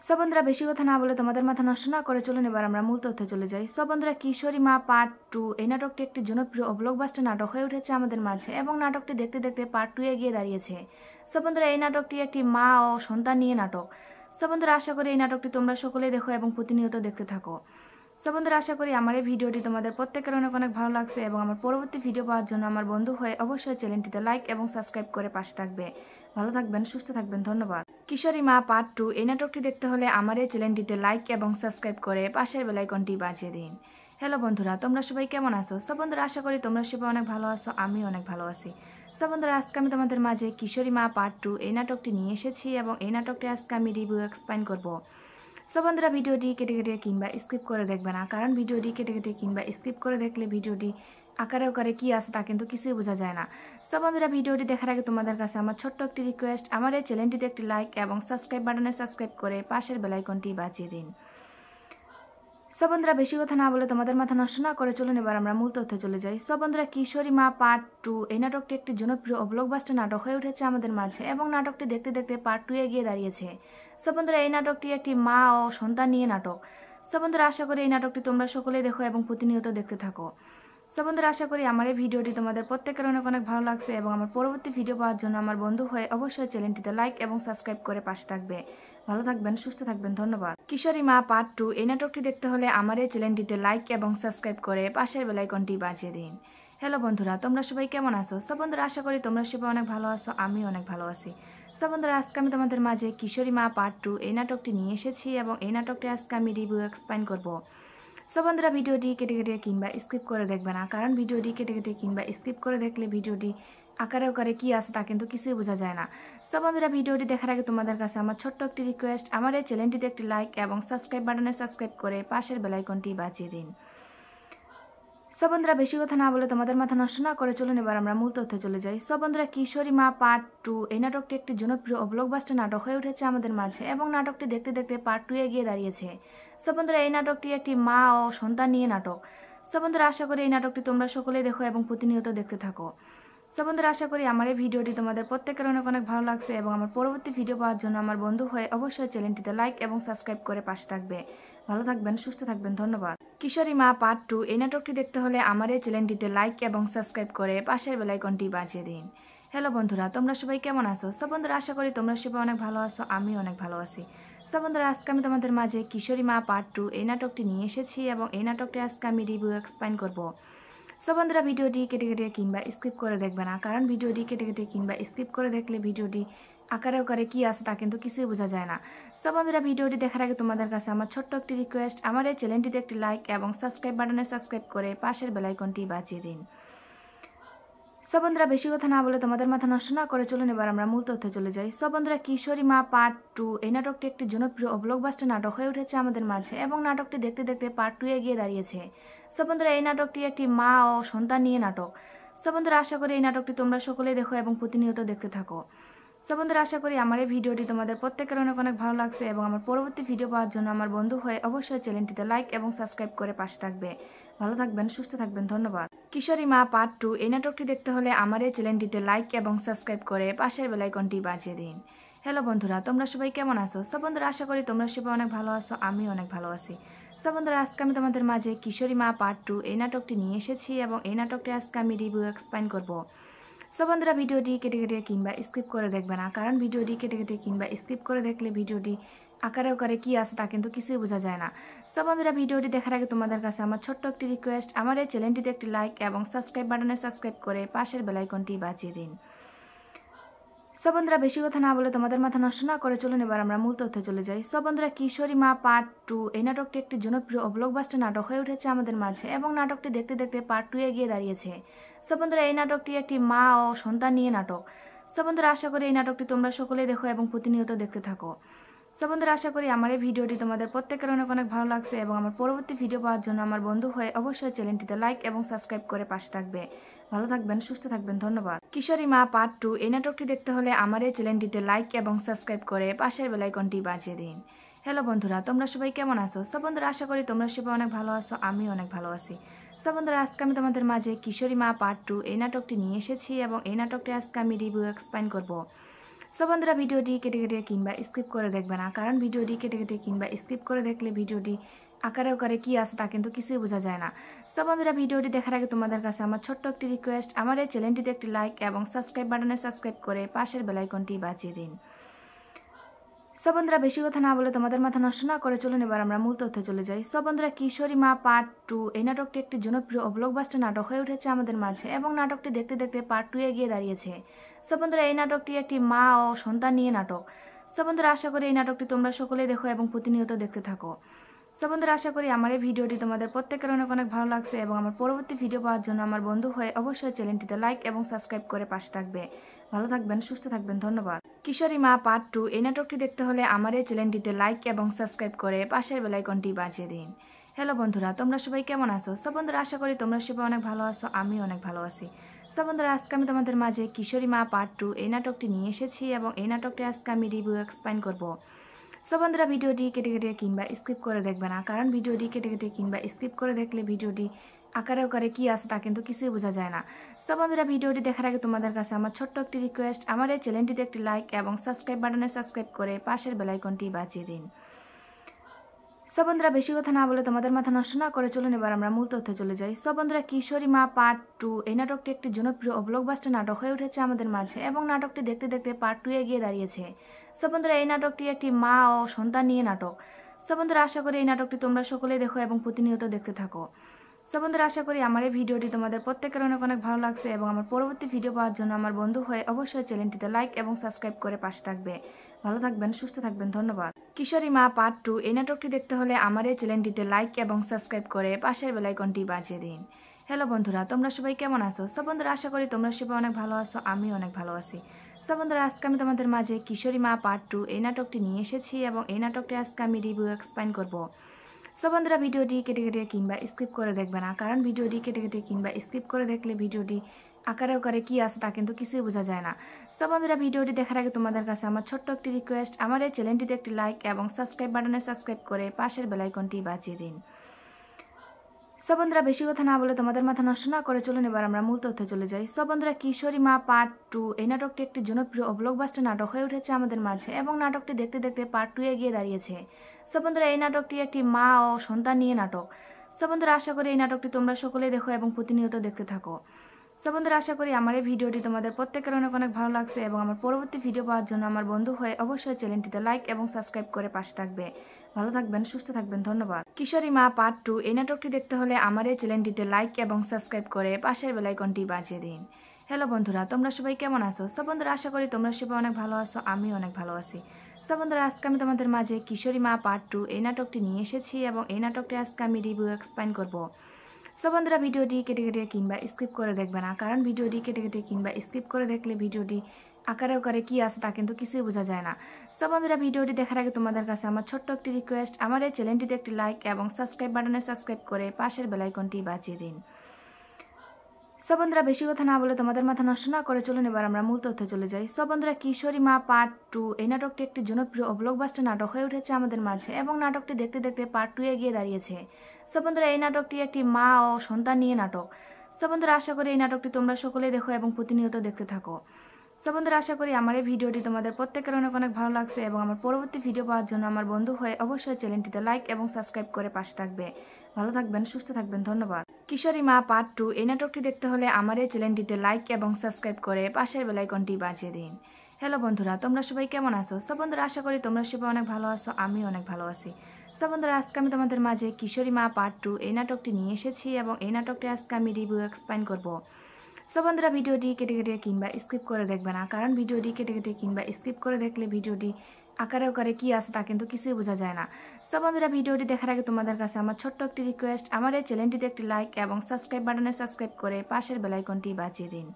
সো বন্ধুরা বেশি কথা না বলে তোমাদের মাথা নষ্ট না করে চলুন এবার আমরা মূল তথ্যে চলে যাই। সো বন্ধুরা কিশোরী মা পার্ট 2 এই নাটকটি একটি জনপ্রিয় ও ব্লকবাস্টার নাটক হয়ে উঠেছে আমাদের মাঝে এবং নাটকটি দেখতে দেখতে পার্ট 2 এ গিয়ে দাঁড়িয়েছে। সো বন্ধুরা এই নাটকটি একটি মা ও সন্তান নিয়ে নাটক। সো বন্ধুরা আশা করি এই নাটকটি তোমরা সকলেই দেখো এবং প্রতিনিয়ত দেখতে থাকো। সো বন্ধুরা আশা করি আমার এই ভিডিওটি তোমাদের প্রত্যেকের অনেক অনেক ভালো লাগছে এবং আমার পরবর্তী ভিডিও পাওয়ার জন্য আমার বন্ধু হয়ে অবশ্যই চ্যানেলটিতে লাইক এবং সাবস্ক্রাইব করে পাশে থাকবে। ভালো থাকবেন, সুস্থ থাকবেন, ধন্যবাদ। কিশোরী মা পার্ট 2 এই নাটকটি দেখতে হলে আমার এই চ্যানেলটিতে লাইক এবং সাবস্ক্রাইব করে পাশের বেল আইকনটি বাজিয়ে দিন। হ্যালো বন্ধুরা, তোমরা সবাই কেমন আছো? সব বন্ধুরা আশা করি তোমরা সবাই অনেক ভালো আছো, আমি অনেক ভালো আছি। সব বন্ধুরা আজকে আমি তোমাদের মাঝে কিশোরী মা পার্ট 2 এই নাটকটি নিয়ে এসেছি এবং এই নাটকটি আজকে আমি রিভিউ এক্সপ্লেইন করব। সব বন্ধুরা ভিডিওটি কেটে কেটে কিংবা স্কিপ করে দেখবে না, কারণ ভিডিওটি কেটে কেটে কিংবা স্কিপ করে দেখলে ভিডিওটি আকারে আকারে কি আছে তা কিন্তু কিছুই বোঝা যায় না। সব বন্ধুরা ভিডিওটি দেখার আগে তোমাদের কাছে আমার ছোট্ট একটি রিকোয়েস্ট, আমার এই চ্যানেলটিতে একটি লাইক এবং সাবস্ক্রাইব বাটনে সাবস্ক্রাইব করে পাশের বেল আইকনটি বাজিয়ে দিন। সব বন্ধুরা বেশি কথা না বলে তোমাদের মাথা নষ্ট না করে চলুন এবার আমরা মূল তথ্যে চলে যাই। সব বন্ধুরা কিশোরী মা পার্ট 2 এই নাটকটি একটি জনপ্রিয় ও ব্লকবাস্টার নাটক হয়ে উঠেছে আমাদের মাঝে এবং নাটকটি দেখতে দেখতে পার্ট 2 এ গিয়ে দাঁড়িয়েছে। সব বন্ধুরা এই নাটকটি একটি মা ও সন্তান নিয়ে নাটক। সব বন্ধুরা আশা করি এই নাটকটি তোমরা সকলেই দেখো এবং প্রতিনিয়ত দেখতে থাকো। সব বন্ধুরা আশা করি আমার এই ভিডিওটি তোমাদের প্রত্যেকের অনেক অনেক ভালো লাগছে এবং আমার পরবর্তী ভিডিও পাওয়ার জন্য আমার বন্ধু হয়ে অবশ্যই চ্যানেলটিতে লাইক এবং সাবস্ক্রাইব করে পাশে থাকবে। ভালো থাকবেন, সুস্থ থাকবেন, ধন্যবাদ। কিশোরী মা পার্ট 2 এই নাটকটি দেখতে হলে আমার এই চ্যানেলটিতে লাইক এবং সাবস্ক্রাইব করে পাশের বেল আইকনটি বাজিয়ে দিন। হ্যালো বন্ধুরা, তোমরা সবাই কেমন আছো? সব বন্ধুরা আশা করি তোমরা সবাই অনেক ভালো আছো, আমি অনেক ভালো আছি। সব বন্ধুরা আজকে আমি তোমাদের মাঝে কিশোরী মা পার্ট 2 এই নাটকটি নিয়ে এসেছি এবং এই নাটকটি আজকে আমি রিভিউ এক্সপ্লেইন করব। সব বন্ধুরা ভিডিওটি কেটে কেটে কিংবা স্কিপ করে দেখবে না, কারণ ভিডিওটি কেটে কেটে কিংবা স্কিপ করে দেখলে ভিডিওটি আকারে আকারে কি আছে তা কিন্তু কিছুই বোঝা যায় না। সব বন্ধুরা ভিডিওটি দেখার আগে তোমাদের কাছে আমার ছোট্ট একটি রিকোয়েস্ট, আমার এই চ্যানেলটিতে একটি লাইক এবং সাবস্ক্রাইব বাটনে সাবস্ক্রাইব করে পাশের বেল আইকনটি বাজিয়ে দিন। সব বন্ধুরা বেশি কথা না বলে তোমাদের মাথা নষ্ট না করে চলুন এবার আমরা মূল তথ্যে চলে যাই। সব বন্ধুরা কিশোরী মা পার্ট 2 এই নাটকটি একটি জনপ্রিয় ও ব্লকবাস্টার নাটক হয়ে উঠেছে আমাদের মাঝে এবং নাটকটি দেখতে দেখতে পার্ট 2 এ গিয়ে দাঁড়িয়েছে। সব বন্ধুরা এই নাটকটি একটি মা ও সন্তান নিয়ে নাটক। সব বন্ধুরা আশা করি এই নাটকটি তোমরা সকলেই দেখো এবং প্রতিনিয়ত দেখতে থাকো। সব বন্ধুরা আশা করি আমার এই ভিডিওটি তোমাদের প্রত্যেকের অনেক অনেক ভালো লাগছে এবং আমার পরবর্তী ভিডিও পাওয়ার জন্য আমার বন্ধু হয়ে অবশ্যই চ্যানেলটিতে লাইক এবং সাবস্ক্রাইব করে পাশে থাকবে। ভালো থাকবেন, সুস্থ থাকবেন, ধন্যবাদ। কিশোরী মা পার্ট 2 এই নাটকটি দেখতে হলে আমার এই চ্যানেলটিতে লাইক এবং সাবস্ক্রাইব করে পাশের বেল আইকনটি বাজিয়ে দিন। হ্যালো বন্ধুরা, তোমরা সবাই কেমন আছো? সব বন্ধুরা আশা করি তোমরা সবাই অনেক ভালো আছো, আমি অনেক ভালো আছি। সব বন্ধুরা আজকে আমি তোমাদের মাঝে কিশোরী মা পার্ট 2 এই নাটকটি নিয়ে এসেছি এবং এই নাটকটি আজকে আমি রিভিউ এক্সপ্লেইন করব। সব বন্ধুরা ভিডিওটি কেটে কেটে কিংবা স্কিপ করে দেখবে না, কারণ ভিডিওটি কেটে কেটে কিংবা স্কিপ করে দেখলে ভিডিওটি আকারে আকারে কি আছে তা কিন্তু কিছুই বোঝা যায় না। সব বন্ধুরা ভিডিওটি দেখার আগে তোমাদের কাছে আমার ছোট্ট একটি রিকোয়েস্ট, আমার এই চ্যানেলটিতে একটি লাইক এবং সাবস্ক্রাইব বাটনে সাবস্ক্রাইব করে পাশের বেল আইকনটি বাজিয়ে দিন। সব বন্ধুরা বেশি কথা না বলে তোমাদের মাথা নষ্ট না করে চলুন এবার আমরা মূল তথ্যে চলে যাই। সব বন্ধুরা কিশোরী মা পার্ট 2 এই নাটকটি একটি জনপ্রিয় ও ব্লকবাস্টার নাটক হয়ে উঠেছে আমাদের মাঝে এবং নাটকটি দেখতে দেখতে পার্ট 2 এ গিয়ে দাঁড়িয়েছে। সব বন্ধুরা এই নাটকটি একটি মা ও সন্তান নিয়ে নাটক। সব বন্ধুরা আশা করি এই নাটকটি তোমরা সকলেই দেখো এবং প্রতিনিয়ত দেখতে থাকো। সব বন্ধুরা আশা করি আমার এই ভিডিওটি তোমাদের প্রত্যেকের অনেক অনেক ভালো লাগছে এবং আমার পরবর্তী ভিডিও পাওয়ার জন্য আমার বন্ধু হয়ে অবশ্যই চ্যানেলটিতে লাইক এবং সাবস্ক্রাইব করে পাশে থাকবে। ভালো থাকবেন, সুস্থ থাকবেন, ধন্যবাদ। কিশোরী মা পার্ট 2 এই নাটকটি দেখতে হলে আমার এই চ্যানেলটিতে লাইক এবং সাবস্ক্রাইব করে পাশের বেল আইকনটি বাজিয়ে দিন। হ্যালো বন্ধুরা, তোমরা সবাই কেমন আছো? সব বন্ধুরা আশা করি তোমরা সবাই অনেক ভালো আছো, আমি অনেক ভালো আছি। সব বন্ধুরা আজকে আমি তোমাদের মাঝে কিশোরী মা পার্ট 2 এই নাটকটি নিয়ে এসেছি এবং এই নাটকটি আজকে আমি রিভিউ এক্সপ্লেইন করব। সব বন্ধুরা ভিডিওটি কেটে কেটে কিংবা স্কিপ করে দেখবে না, কারণ ভিডিওটি কেটে কেটে কিংবা স্কিপ করে দেখলে ভিডিওটি আকারে আকারে কি আছে তা কিন্তু কিছুই বোঝা যায় না। সব বন্ধুরা ভিডিওটি দেখার আগে তোমাদের কাছে আমার ছোট্ট একটি রিকোয়েস্ট, আমার এই চ্যানেলটিতে একটি লাইক এবং সাবস্ক্রাইব বাটনে সাবস্ক্রাইব করে পাশের বেল আইকনটি বাজিয়ে দিন। সব বন্ধুরা বেশি কথা না বলে তোমাদের মাথা নষ্ট না করে চলুন এবার আমরা মূল তথ্যে চলে যাই। সব বন্ধুরা কিশোরী মা পার্ট 2 এই নাটকটি একটি জনপ্রিয় ও ব্লকবাস্টার নাটক হয়ে উঠেছে আমাদের মাঝে এবং নাটকটি দেখতে দেখতে পার্ট 2 এ গিয়ে দাঁড়িয়েছে। সব বন্ধুরা এই নাটকটি একটি মা ও সন্তান নিয়ে নাটক। সব বন্ধুরা আশা করি এই নাটকটি তোমরা সকলেই দেখো এবং প্রতিনিয়ত দেখতে থাকো। সব বন্ধুরা আশা করি আমার এই ভিডিওটি তোমাদের প্রত্যেকের অনেক অনেক ভালো লাগছে এবং আমার পরবর্তী ভিডিও পাওয়ার জন্য আমার বন্ধু হয়ে অবশ্যই চ্যানেলটিতে লাইক এবং সাবস্ক্রাইব করে পাশে থাকবে। ভালো থাকবেন, সুস্থ থাকবেন, ধন্যবাদ। কিশোরী মা পার্ট 2 এই নাটকটি দেখতে হলে আমার এই চ্যানেলটিতে লাইক এবং সাবস্ক্রাইব করে পাশের বেল আইকনটি বাজিয়ে দিন। হ্যালো বন্ধুরা, তোমরা সবাই কেমন আছো? সব বন্ধুরা আশা করি তোমরা সবাই অনেক ভালো আছো, আমি অনেক ভালো আছি। সব বন্ধুরা আজকে আমি তোমাদের মাঝে কিশোরী মা পার্ট 2 এই নাটকটি নিয়ে এসেছি এবং এই নাটকটি আজকে আমি রিভিউ এক্সপ্লেইন করব। সব বন্ধুরা ভিডিওটি কেটে কেটে কিংবা স্কিপ করে দেখবে না, কারণ ভিডিওটি কেটে কেটে কিংবা স্কিপ করে দেখলে ভিডিওটি আকারে আকারে কি আছে তা কিন্তু কিছুই বোঝা যায় না। সব বন্ধুরা ভিডিওটি দেখার আগে তোমাদের কাছে আমার ছোট্ট একটি রিকোয়েস্ট, আমার এই চ্যানেলটিতে একটি লাইক এবং সাবস্ক্রাইব বাটনে সাবস্ক্রাইব করে পাশের বেল আইকনটি বাজিয়ে দিন। সো বন্ধুরা বেশি কথা না বলে তোমাদের মাথা নষ্ট না করে চলুন এবার আমরা মূল তথ্যে চলে যাই। সো বন্ধুরা কিশোরী মা পার্ট 2 এই নাটকটি একটি জনপ্রিয় ও ব্লকবাস্টার নাটক হয়ে উঠেছে আমাদের মাঝে এবং নাটকটি দেখতে দেখতে পার্ট 2 এ গিয়ে দাঁড়িয়েছে। সো বন্ধুরা এই নাটকটি একটি মা ও সন্তান নিয়ে নাটক। সো বন্ধুরা আশা করি এই নাটকটি তোমরা সকলেই দেখো এবং প্রতিনিয়ত দেখতে থাকো। সো বন্ধুরা আশা করি আমার এই ভিডিওটি তোমাদের প্রত্যেকের অনেক অনেক ভালো লাগছে এবং আমার পরবর্তী ভিডিও পাওয়ার জন্য আমার বন্ধু হয়ে অবশ্যই চ্যানেলটিতে লাইক এবং সাবস্ক্রাইব করে পাশে থাকবে। ভালো থাকবেন, সুস্থ থাকবেন, ধন্যবাদ। কিশোরী মা পার্ট 2 এই নাটকটি দেখতে হলে আমার এই চ্যানেলটিতে লাইক এবং সাবস্ক্রাইব করে পাশের বেল আইকনটি বাজিয়ে দিন। হ্যালো বন্ধুরা, তোমরা সবাই কেমন আছো? সো বন্ধুরা আশা করি তোমরা সবাই অনেক ভালো আছো, আমি অনেক ভালো আছি। সো বন্ধুরা আজকে আমি তোমাদের মাঝে কিশোরী মা পার্ট 2 এই নাটকটি নিয়ে এসেছি এবং এই নাটকটি আজকে আমি রিভিউ এক্সপ্লেইন করব। সো বন্ধুরা ভিডিওটি কেটে কেটে কিংবা স্কিপ করে দেখবে না, কারণ ভিডিওটি কেটে কেটে কিংবা স্কিপ করে দেখলে ভিডিওটি আকারে আকারে কী আছে তা কিন্তু কিছুই বোঝা যায় না। সো বন্ধুরা ভিডিওটি দেখার আগে তোমাদের কাছে আমার ছোট্ট একটি রিকোয়েস্ট, আমার এই চ্যানেলটিতে একটি লাইক এবং সাবস্ক্রাইব বাটনে সাবস্ক্রাইব করে পাশের বেল আইকনটি বাজিয়ে দিন। সো বন্ধুরা বেশি কথা না বলে তোমাদের মাথা নষ্ট না করে চলুন এবার আমরা মূল তথ্যে চলে যাই। সো বন্ধুরা কিশোরী মা পার্ট 2 এই নাটকটি একটি জনপ্রিয় ও ব্লকবাস্টার নাটক হয়ে উঠেছে আমাদের মাঝে এবং নাটকটি দেখতে দেখতে পার্ট 2 এ গিয়ে দাঁড়িয়েছে। সো বন্ধুরা এই নাটকটি একটি মা ও সন্তান নিয়ে নাটক। সো বন্ধুরা আশা করি এই নাটকটি তোমরা সকলেই দেখো এবং প্রতিনিয়ত দেখতে থাকো। সো বন্ধুরা আশা করি আমার এই ভিডিওটি তোমাদের প্রত্যেকের অনেক অনেক ভালো লাগছে এবং আমার পরবর্তী ভিডিও পাওয়ার জন্য আমার বন্ধু হয়ে অবশ্যই চ্যানেলটিতে লাইক এবং সাবস্ক্রাইব করে পাশে থাকবে। ভালো থাকবেন, সুস্থ থাকবেন, ধন্যবাদ। কিশোরী মা পার্ট 2 এই নাটকটি দেখতে হলে আমার এই চ্যানেলটিতে লাইক এবং সাবস্ক্রাইব করে পাশের বেল আইকনটি বাজিয়ে দিন। হ্যালো বন্ধুরা, তোমরা সবাই কেমন আছো? সো বন্ধুরা আশা করি তোমরা সবাই অনেক ভালো আছো, আমি অনেক ভালো আছি। সো বন্ধুরা আজকে আমি তোমাদের মাঝে কিশোরী মা পার্ট 2 এই নাটকটি নিয়ে এসেছি এবং এই নাটকটি আজকে আমি রিভিউ এক্সপ্লেইন করব। সো বন্ধুরা ভিডিওটি কেটে কেটে কিংবা স্কিপ করে দেখবে না, কারণ ভিডিওটি কেটে কেটে কিংবা স্কিপ করে দেখলে ভিডিওটি আকারে আকারে কী আছে তা কিন্তু কিছুই বোঝা যায় না। সো বন্ধুরা ভিডিওটি দেখার আগে তোমাদের কাছে আমার ছোট্ট একটি রিকোয়েস্ট, আমার এই চ্যানেলটিতে একটি লাইক এবং সাবস্ক্রাইব বাটনে সাবস্ক্রাইব করে পাশের বেল আইকনটি বাজিয়ে দিন। সো বন্ধুরা বেশি কথা না বলে তোমাদের মাথা নষ্ট না করে চলুন এবার আমরা মূল তথ্যে চলে যাই। সো বন্ধুরা কিশোরী মা পার্ট 2 এই নাটকটি একটি জনপ্রিয় ও ব্লকবাস্টার নাটক হয়ে উঠেছে আমাদের মাঝে এবং নাটকটি দেখতে দেখতে পার্ট 2 এ গিয়ে দাঁড়িয়েছে। সো বন্ধুরা এই নাটকটি একটি মা ও সন্তান নিয়ে নাটক। সো বন্ধুরা আশা করি এই নাটকটি তোমরা সকলেই দেখো এবং প্রতিনিয়ত দেখতে থাকো। সো বন্ধুরা আশা করি আমার এই ভিডিওটি তোমাদের প্রত্যেকের অনেক অনেক ভালো লাগছে এবং আমার পরবর্তী ভিডিও পাওয়ার জন্য আমার বন্ধু হয়ে অবশ্যই চ্যানেলটিতে লাইক এবং সাবস্ক্রাইব করে পাশে থাকবে। ভালো থাকবেন, সুস্থ থাকবেন, ধন্যবাদ। কিশোরী মা পার্ট 2 এই নাটকটি দেখতে হলে আমার এই চ্যানেলটিতে লাইক এবং সাবস্ক্রাইব করে পাশের বেল আইকনটি বাজিয়ে দিন। হ্যালো বন্ধুরা, তোমরা সবাই কেমন আছো? সো বন্ধুরা আশা করি তোমরা সবাই অনেক ভালো আছো, আমি অনেক ভালো আছি। সো বন্ধুরা আজকে আমি তোমাদের মাঝে কিশোরী মা পার্ট 2 এই নাটকটি নিয়ে এসেছি এবং এই নাটকটি আজকে আমি রিভিউ এক্সপ্লেইন করব। সো বন্ধুরা ভিডিওটি কেটে কেটে কিংবা স্কিপ করে দেখবে না, কারণ ভিডিওটি কেটে কেটে কিংবা স্কিপ করে দেখলে ভিডিওটি আকারে আকারে কী আছে তা কিন্তু কিছুই বোঝা যায় না। সো বন্ধুরা ভিডিওটি দেখার আগে তোমাদের কাছে আমার ছোট্ট একটি রিকোয়েস্ট, আমার এই চ্যানেলটিতে একটি লাইক এবং সাবস্ক্রাইব বাটনে সাবস্ক্রাইব করে পাশের বেল আইকনটি বাজিয়ে দিন। সো বন্ধুরা বেশি কথা না বলে তোমাদের মাথা নষ্ট না করে চলুন এবার আমরা মূল তথ্যে চলে যাই। সো বন্ধুরা কিশোরী মা পার্ট 2 এই নাটকটি একটি জনপ্রিয় ও ব্লকবাস্টার নাটক হয়ে উঠেছে আমাদের মাঝে এবং নাটকটি দেখতে দেখতে পার্ট 2 এ গিয়ে দাঁড়িয়েছে। সো বন্ধুরা এই নাটকটি একটি মা ও সন্তান নিয়ে নাটক। সো বন্ধুরা আশা করি এই নাটকটি তোমরা সকলেই দেখো এবং প্রতিনিয়ত দেখতে থাকো। সো বন্ধুরা আশা করি আমার এই ভিডিওটি তোমাদের প্রত্যেকের অনেক অনেক ভালো লাগছে এবং আমার পরবর্তী ভিডিও পাওয়ার জন্য আমার বন্ধু হয়ে অবশ্যই চ্যানেলটিতে লাইক এবং সাবস্ক্রাইব করে পাশে থাকবে। ভালো থাকবেন, সুস্থ থাকবেন, ধন্যবাদ। কিশোরী মা পার্ট 2 এই নাটকটি দেখতে হলে আমার এই চ্যানেলটিতে লাইক এবং সাবস্ক্রাইব করে পাশের বেল আইকনটি বাজিয়ে দিন। হ্যালো বন্ধুরা, তোমরা সবাই কেমন আছো? সো বন্ধুরা আশা করি তোমরা সবাই অনেক ভালো আছো, আমি অনেক ভালো আছি। সো বন্ধুরা আজকে আমি তোমাদের মাঝে কিশোরী মা পার্ট 2 এই নাটকটি নিয়ে এসেছি এবং এই নাটকটি আজকে আমি রিভিউ এক্সপ্লেইন করব। সো বন্ধুরা ভিডিওটি কেটে কেটে কিংবা স্কিপ করে দেখবে না, কারণ ভিডিওটি কেটে কেটে কিংবা স্কিপ করে দেখলে ভিডিওটি আকারে আকারে কী আছে তা কিন্তু কিছুই বোঝা যায় না। সো বন্ধুরা ভিডিওটি দেখার আগে তোমাদের কাছে আমার ছোট্ট একটি রিকোয়েস্ট, আমার এই চ্যানেলটিতে একটি লাইক এবং সাবস্ক্রাইব বাটনে সাবস্ক্রাইব করে পাশের বেল আইকনটি বাজিয়ে দিন।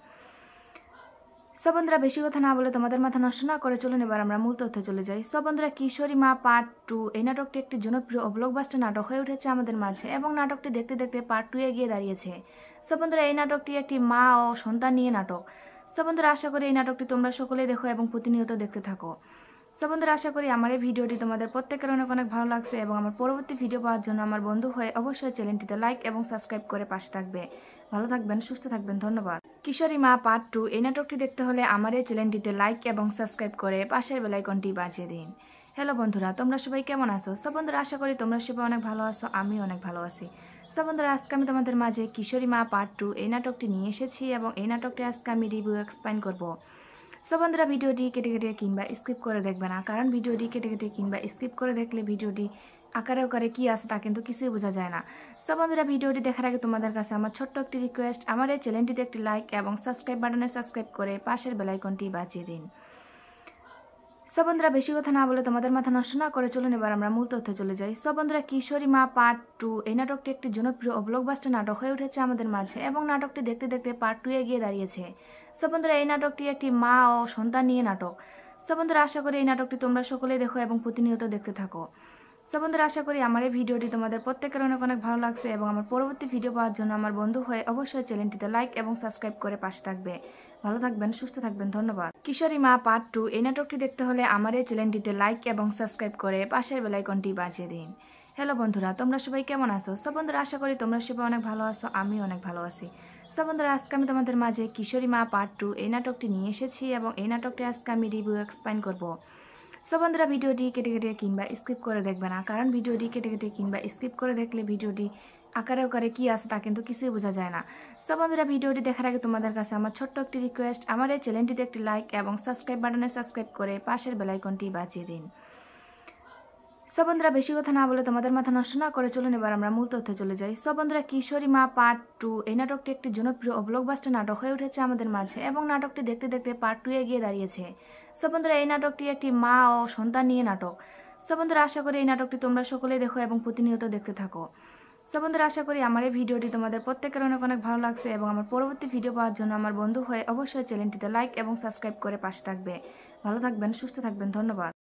সো বন্ধুরা বেশি কথা না বলে তোমাদের মাথা নষ্ট না করে চলুন এবার আমরা মূল তথ্যে চলে যাই। সো বন্ধুরা কিশোরী মা পার্ট 2 এই নাটকটি একটি জনপ্রিয় ও ব্লকবাস্টার নাটক হয়ে উঠেছে আমাদের মাঝে এবং নাটকটি দেখতে দেখতে পার্ট 2 এ গিয়ে দাঁড়িয়েছে। সো বন্ধুরা এই নাটকটি একটি মা ও সন্তান নিয়ে নাটক। সো বন্ধুরা আশা করি এই নাটকটি তোমরা সকলেই দেখো এবং প্রতিনিয়ত দেখতে থাকো। সো বন্ধুরা আশা করি আমার এই ভিডিওটি তোমাদের প্রত্যেকের অনেক অনেক ভালো লাগছে এবং আমার পরবর্তী ভিডিও পাওয়ার জন্য আমার বন্ধু হয়ে অবশ্যই চ্যানেলটিতে লাইক এবং সাবস্ক্রাইব করে পাশে থাকবে। ভালো থাকবেন, সুস্থ থাকবেন, ধন্যবাদ। কিশোরী মা পার্ট 2 এই নাটকটি দেখতে হলে আমার এই চ্যানেলটিতে লাইক এবং সাবস্ক্রাইব করে পাশের বেল আইকনটি বাজিয়ে দিন। হ্যালো বন্ধুরা, তোমরা সবাই কেমন আছো? সো বন্ধুরা আশা করি তোমরা সবাই অনেক ভালো আছো, আমি অনেক ভালো আছি। সো বন্ধুরা আজকে আমি তোমাদের মাঝে কিশোরী মা পার্ট 2 এই নাটকটি নিয়ে এসেছি এবং এই নাটকটি আজকে আমি রিভিউ এক্সপ্লেইন করব। সো বন্ধুরা ভিডিওটি কেটে কেটে কিংবা স্কিপ করে দেখবে না, কারণ ভিডিওটি কেটে কেটে কিংবা স্কিপ করে দেখলে ভিডিওটি আকারে আকারে কী আছে তা কিন্তু কিছুই বোঝা যায় না। সো বন্ধুরা ভিডিওটি দেখার আগে তোমাদের কাছে আমার ছোট্ট একটি রিকোয়েস্ট, আমার এই চ্যানেলটিতে একটি লাইক এবং সাবস্ক্রাইব বাটনে সাবস্ক্রাইব করে পাশের বেল আইকনটি বাজিয়ে দিন। সো বন্ধুরা বেশি কথা না বলে তোমাদের মাথা নষ্ট না করে চলুন এবার আমরা মূল তথ্যে চলে যাই। সো বন্ধুরা কিশোরী মা পার্ট 2 এই নাটকটি একটি জনপ্রিয় ও ব্লকবাস্টার নাটক হয়ে উঠেছে আমাদের মাঝে এবং নাটকটি দেখতে দেখতে পার্ট 2 এ গিয়ে দাঁড়িয়েছে। সো বন্ধুরা এই নাটকটি একটি মা ও সন্তান নিয়ে নাটক। সো বন্ধুরা আশা করি এই নাটকটি তোমরা সকলেই দেখো এবং প্রতিনিয়ত দেখতে থাকো। সো বন্ধুরা আশা করি আমার এই ভিডিওটি তোমাদের প্রত্যেকের অনেক অনেক ভালো লাগছে এবং আমার পরবর্তী ভিডিও পাওয়ার জন্য আমার বন্ধু হয়ে অবশ্যই চ্যানেলটিতে লাইক এবং সাবস্ক্রাইব করে পাশে থাকবে। ভালো থাকবেন, সুস্থ থাকবেন, ধন্যবাদ। কিশোরী মা পার্ট 2 এই নাটকটি দেখতে হলে আমার এই চ্যানেলটিতে লাইক এবং সাবস্ক্রাইব করে পাশের বেল আইকনটি বাজিয়ে দিন। হ্যালো বন্ধুরা, তোমরা সবাই কেমন আছো? সো বন্ধুরা আশা করি তোমরা সবাই অনেক ভালো আছো, আমিও অনেক ভালো আছি। সো বন্ধুরা আজকে আমি তোমাদের মাঝে কিশোরী মা পার্ট 2 এই নাটকটি নিয়ে এসেছি এবং এই নাটকটি আজকে আমি রিভিউ এক্সপ্লেইন করব। সো বন্ধুরা ভিডিওটি কেটে কেটে কিংবা স্কিপ করে দেখবে না, কারণ ভিডিওটি কেটে কেটে কিংবা স্কিপ করে দেখলে ভিডিওটি আকারে আকারে কী আছে তা কিন্তু কিছুই বোঝা যায় না। সো বন্ধুরা ভিডিওটি দেখার আগে তোমাদের কাছে আমার ছোট্ট একটি রিকোয়েস্ট, আমার এই চ্যানেলটিতে একটি লাইক এবং সাবস্ক্রাইব বাটনে সাবস্ক্রাইব করে পাশের বেল আইকনটি বাজিয়ে দিন। সো বন্ধুরা বেশি কথা না বলে তোমাদের মাথা নষ্ট না করে চলুন এবার আমরা মূল তথ্যে চলে যাই। সো বন্ধুরা কিশোরী মা পার্ট 2 এই নাটকটি একটি জনপ্রিয় ও ব্লকবাস্টার নাটক হয়ে উঠেছে আমাদের মাঝে এবং নাটকটি দেখতে দেখতে পার্ট 2 এ গিয়ে দাঁড়িয়েছে। সো বন্ধুরা এই নাটকটি একটি মা ও সন্তান নিয়ে নাটক। সো বন্ধুরা আশা করি এই নাটকটি তোমরা সকলেই দেখো এবং প্রতিনিয়ত দেখতে থাকো। সো বন্ধুরা আশা করি আমার এই ভিডিওটি তোমাদের প্রত্যেকের অনেক অনেক ভালো লাগছে এবং আমার পরবর্তী ভিডিও পাওয়ার জন্য আমার বন্ধু হয়ে অবশ্যই চ্যানেলটিতে লাইক এবং সাবস্ক্রাইব করে পাশে থাকবে। ভালো থাকবেন, সুস্থ থাকবেন, ধন্যবাদ।